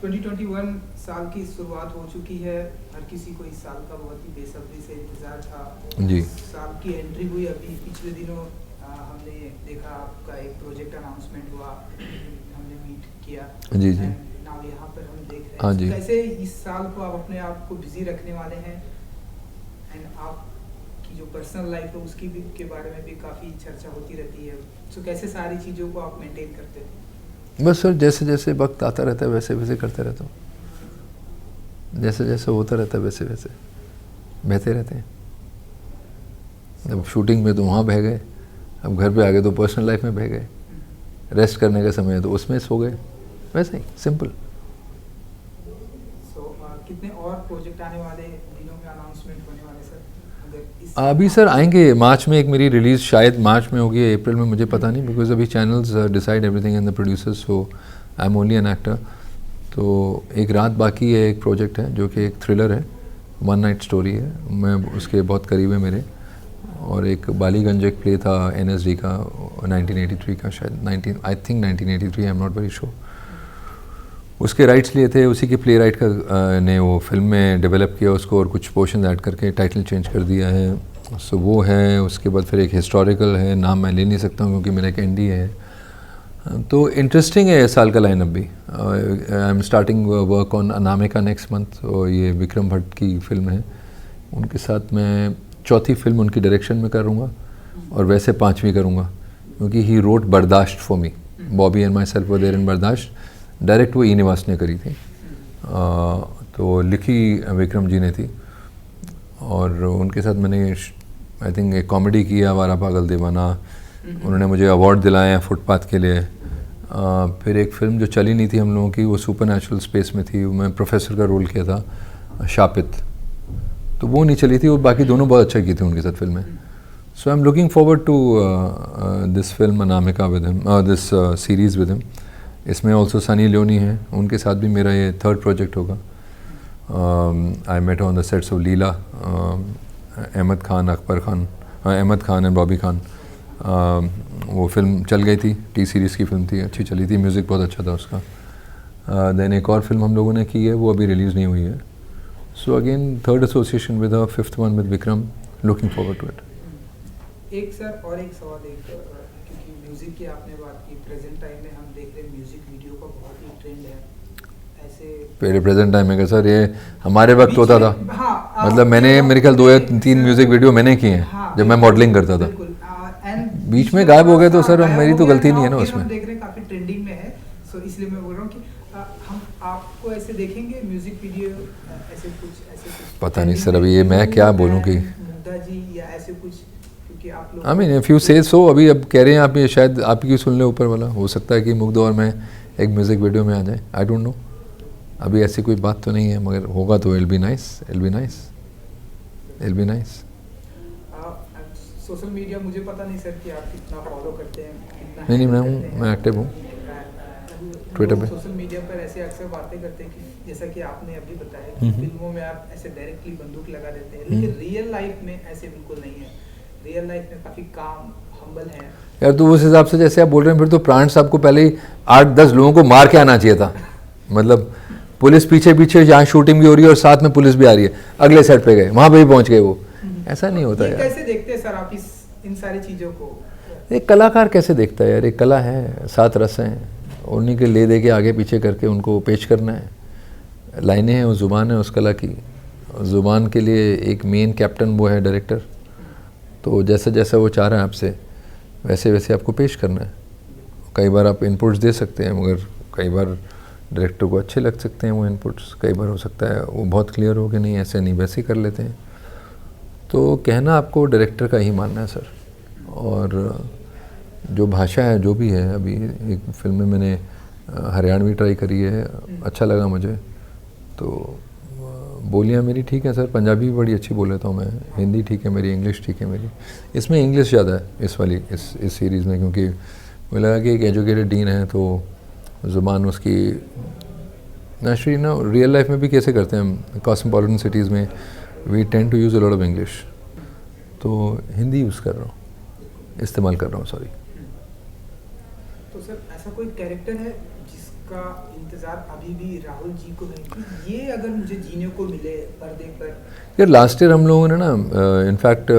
[SPEAKER 1] 2021 साल की शुरुआत हो चुकी है, हर किसी को इस साल का बहुत ही बेसब्री से इंतजार था.
[SPEAKER 5] जी.
[SPEAKER 1] साल की एंट्री हुई, अभी पिछले दिनों हमने देखा आपका एक प्रोजेक्ट अनाउंसमेंट हुआ, हमने मीट किया.
[SPEAKER 5] जी जी.
[SPEAKER 1] नाउ यहाँ पर हम देख रहे
[SPEAKER 5] हाँ
[SPEAKER 1] हैं
[SPEAKER 5] जी.
[SPEAKER 1] कैसे इस साल को आप अपने आप को बिजी रखने वाले हैं, एंड आपकी जो पर्सनल लाइफ है उसकी भी के बारे में भी काफ़ी चर्चा होती रहती है. सो कैसे सारी चीज़ों को आप मेंटेन करते हैं?
[SPEAKER 5] बस सर, जैसे जैसे वक्त आता रहता है वैसे वैसे करते रहता हूँ. जैसे जैसे होता रहता है वैसे वैसे बहते रहते हैं. अब शूटिंग में तो वहाँ बह गए, अब घर पे आ गए तो पर्सनल लाइफ में बह गए, रेस्ट करने का समय है तो उसमें सो गए, वैसे ही सिंपल.
[SPEAKER 1] सो कितने और प्रोजेक्ट आने वाले दिनों में अनाउंसमेंट होने वाले सर?
[SPEAKER 5] अभी सर आएंगे मार्च में, एक मेरी रिलीज़ शायद मार्च में होगी, अप्रैल में, मुझे पता नहीं, बिकॉज अभी channels decide everything and the producers, so I am only an actor. तो एक रात बाकी है, एक प्रोजेक्ट है जो कि एक थ्रिलर है, वन नाइट स्टोरी है, मैं उसके बहुत करीब है मेरे। और एक बालीगंज एक प्ले था NSD का 1983 का, शायद I think 1983, I am not very sure. उसके राइट्स लिए थे, उसी के प्ले राइट का ने वो फिल्म में डेवलप किया उसको और कुछ पोर्शन ऐड करके टाइटल चेंज कर दिया है। सो वो है। उसके बाद फिर एक हिस्टोरिकल है, नाम मैं ले नहीं सकता हूँ क्योंकि मेरा एक NDA है। तो इंटरेस्टिंग है इस साल का लाइनअप भी। I am starting work on Anamika next month, और ये विक्रम भट्ट की फिल्म है। उनके साथ मैं चौथी फिल्म उनकी डायरेक्शन में करूँगा और वैसे 5वीं करूँगा, क्योंकि he wrote Bardaasht for me. Bobby and myself were there in Bardaasht, direct वो निवास ने करी थी, तो लिखी विक्रम जी ने थी। और उनके साथ मैंने आई थिंक एक कॉमेडी की है, आवारा पागल दीवाना। उन्होंने मुझे अवार्ड दिलाए हैं फुटपाथ के लिए। फिर एक फिल्म जो चली नहीं थी हम लोगों की, वो सुपर नेचुरल स्पेस में थी, मैं प्रोफेसर का रोल किया था, शापित, तो वो नहीं चली थी। वो बाकी दोनों बहुत अच्छा की थी उनके साथ फिल्में। So I am looking forward to this film Anamika with him, this series with him. इसमें ऑल्सो सनी लियोनी है, उनके साथ भी मेरा ये 3rd प्रोजेक्ट होगा। I met on the sets of Leela, Ahmed Khan, Akbar Khan, Ahmed Khan and Bobby Khan. वो फिल्म चल गई थी, T सीरीज़ की फिल्म थी, अच्छी चली थी, म्यूज़िक बहुत अच्छा था उसका। देन एक और फिल्म हम लोगों ने की है, वो अभी रिलीज़ नहीं हुई है। So again 3rd association with a 5th one with Vikram, looking forward to it.
[SPEAKER 1] एक सर और एक सवाल, क्योंकि म्यूज़िक की आपने बात की, प्रेजेंट टाइम में हम देख रहे हैं म्यूज़िक वीडियो का बहुत ही ट्रेंड है ऐसे।
[SPEAKER 5] पहले प्रेजेंट टाइम में क्या सर, ये हमारे वक्त होता था।
[SPEAKER 1] हाँ,
[SPEAKER 5] मतलब मैंने मेरे ख्याल 2 या 3 म्यूज़िक वीडियो मैंने किए हैं
[SPEAKER 1] हाँ,
[SPEAKER 5] जब मैं मॉडलिंग करता था। बीच में गायब हो गए तो सर मेरी तो गलती नहीं है ना उसमें।
[SPEAKER 1] हम देख रहे हैं काफ़ी ट्रेंडिंग में है, सो इसलिए मैं बोल रहा हूँ कि हम आपको ऐसे देखेंगे म्यूज़िक वीडियो ऐसे कुछ
[SPEAKER 5] पता नहीं सर, अभी ये मैं क्या बोलूँ कि
[SPEAKER 1] मुग्धा जी या ऐसे कुछ, क्योंकि आप लोग
[SPEAKER 5] आई मीन इफ़ यू से सो, अभी अब कह रहे हैं आप, ये शायद आपकी सुन ले ऊपर वाला, हो सकता है कि मुग्धा और मैं एक म्यूज़िक वीडियो में आ जाए, आई डोंट नो। अभी ऐसी कोई बात तो नहीं है, मगर होगा तो I'll be nice, I'll be nice, I'll be nice.
[SPEAKER 1] Social media मुझे पता नहीं सर कि आप कितना फॉलो करते हैं, कितना
[SPEAKER 5] नहीं मैं एक्टिव हूँ ट्विटर पे।
[SPEAKER 1] सोशल मीडिया पर ऐसे अक्सर बातें करते हैं कि जैसा कि आपने अभी बताया कि फिल्मों में आप ऐसे डायरेक्टली बंदूक लगा देते हैं, लेकिन रियल लाइफ में ऐसे बिल्कुल नहीं है। रियल लाइफ में काफ़ी काम, हम्बल है
[SPEAKER 5] यार। तो उस हिसाब से जैसे आप बोल रहे हैं, फिर तो प्राण साहब को पहले ही 8-10 लोगों को मार के आना चाहिए था। मतलब पुलिस पीछे पीछे जहाँ शूटिंग भी हो रही है और साथ में पुलिस भी आ रही है, अगले सेट पे गए, वहाँ पे भी पहुँच गए वो। ऐसा नहीं होता यार।
[SPEAKER 1] कैसे देखते हैं सर आप इन सारी चीज़ों को?
[SPEAKER 5] एक कलाकार कैसे देखता है यार, एक कला है, 7 रस हैं, उन्हीं के ले दे के आगे पीछे करके उनको पेश करना है। लाइनें हैं, वो ज़ुबान है उस कला की। ज़ुबान के लिए एक मेन कैप्टन वो है डायरेक्टर, तो जैसा जैसा वो चाह रहा है आपसे, वैसे वैसे आपको पेश करना है। कई बार आप इनपुट्स दे सकते हैं, मगर कई बार डायरेक्टर को अच्छे लग सकते हैं वो इनपुट्स। कई बार हो सकता है वो बहुत क्लियर हो कि नहीं ऐसे नहीं, वैसे कर लेते हैं। तो कहना आपको डायरेक्टर का ही मानना है सर। और जो भाषा है जो भी है, अभी एक फिल्म में मैंने हरियाणवी ट्राई करी है, अच्छा लगा मुझे। तो बोलियाँ मेरी ठीक है सर, पंजाबी भी बड़ी अच्छी बोल लेता हूँ मैं, हिंदी ठीक है मेरी, इंग्लिश ठीक है मेरी। इसमें इंग्लिश ज़्यादा है इस वाली इस सीरीज़ में, क्योंकि मुझे लगा कि एक एजुकेटेड डीन है तो ज़ुबान उसकी नेचुरली ना, रियल लाइफ में भी कैसे करते हैं हम, कॉस्मोपॉलिटन सिटीज़ में we tend to use a lot of English, तो हिंदी यूज़ कर रहा हूँ, इस्तेमाल कर रहा हूँ, सॉरी।
[SPEAKER 1] तो सर ऐसा कोई कैरेक्टर है जिसका इंतज़ार अभी भी राहुल जी को है कि ये अगर मुझे जीने को मिले पर्दे पर?
[SPEAKER 5] यार लास्ट ईयर हम लोगों ने ना, इनफैक्ट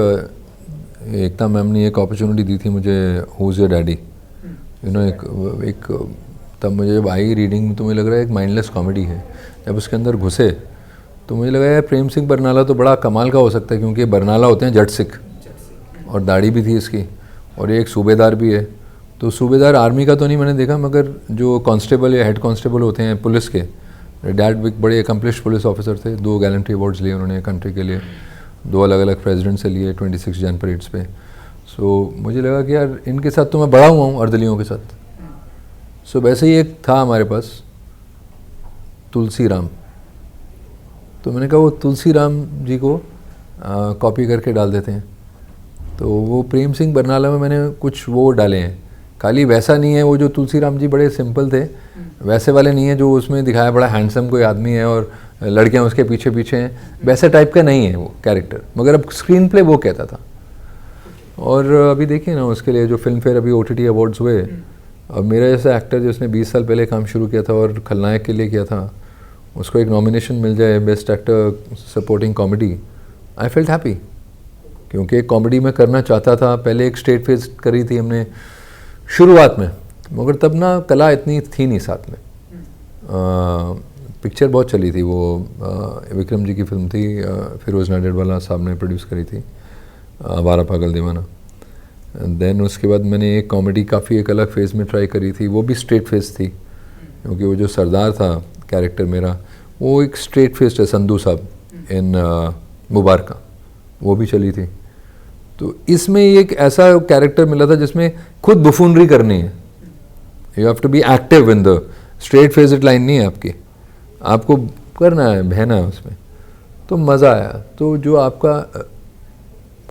[SPEAKER 5] एकता मैम ने एक अपॉर्चुनिटी दी थी मुझे, who is your daddy, you know, एक तब मुझे जब आई रीडिंग में तो मुझे लग रहा है एक माइंडलेस कॉमेडी है। जब उसके अंदर घुसे तो मुझे लगा यार प्रेम सिंह बरनाला तो बड़ा कमाल का हो सकता है, क्योंकि बरनाला होते हैं जट सिख, और दाढ़ी भी थी इसकी, और ये एक सूबेदार भी है। तो सूबेदार आर्मी का तो नहीं मैंने देखा, मगर जो कांस्टेबल या हेड कांस्टेबल होते हैं पुलिस के, डैड भी बड़े एकम्प्लिश्ड पुलिस ऑफिसर थे, 2 गैलेंट्री अवार्ड्स लिए उन्होंने कंट्री के लिए, 2 अलग अलग प्रेसिडेंट से लिए 26 जन परेड्स पे। सो मुझे लगा कि यार इनके साथ तो मैं बड़ा हुआ हूँ अर्दलियों के साथ। सो वैसे ही एक था हमारे पास तुलसी राम, तो मैंने कहा वो तुलसी राम जी को कॉपी करके डाल देते हैं। तो वो प्रेम सिंह बरनाला में मैंने कुछ वो डाले हैं खाली वैसा नहीं है, वो जो तुलसी राम जी बड़े सिंपल थे वैसे वाले नहीं है जो उसमें दिखाया बड़ा हैंडसम कोई आदमी है और लड़कियां उसके पीछे पीछे हैं, वैसे टाइप का नहीं है वो कैरेक्टर, मगर अब स्क्रीन प्ले वो कहता था। और अभी देखिए ना उसके लिए जो फिल्म फेयर अभी OTT अवार्ड्स हुए, अब मेरा जैसा एक्टर जिसने 20 साल पहले काम शुरू किया था और खलनायक के लिए किया था, उसको एक नॉमिनेशन मिल जाए best actor supporting comedy, I felt happy, क्योंकि एक कॉमेडी में करना चाहता था। पहले एक स्ट्रेट फेस करी थी हमने शुरुआत में, मगर तब ना कला इतनी थी नहीं साथ में। पिक्चर बहुत चली थी वो, विक्रम जी की फिल्म थी, फिरोज नाडियाडवाला साहब ने प्रोड्यूस करी थी, आवारा पागल दीवाना। देन उसके बाद मैंने एक कॉमेडी काफ़ी एक अलग फेज़ में ट्राई करी थी, वो भी स्ट्रेट फेस थी, क्योंकि वो जो सरदार था कैरेक्टर मेरा, वो एक स्ट्रेट फेस है, संधू साहब इन मुबारका, वो भी चली थी। तो इसमें एक ऐसा कैरेक्टर मिला था जिसमें खुद बुफूनरी करनी है, you have to be active in the straight faced line नहीं है आपकी, आपको करना है, बहना है उसमें, तो मज़ा आया। तो जो आपका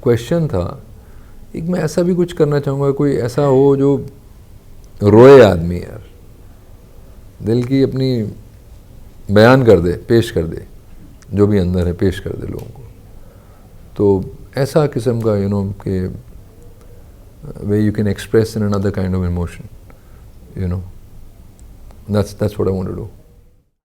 [SPEAKER 5] क्वेश्चन था, एक मैं ऐसा भी कुछ करना चाहूँगा, कोई ऐसा हो जो रोए आदमी यार, दिल की अपनी बयान कर दे, पेश कर दे, जो भी अंदर है पेश कर दे लोगों को। तो ऐसा किस्म का यू नो कि way you can express in another kind of emotion, you know, that's what I want to do.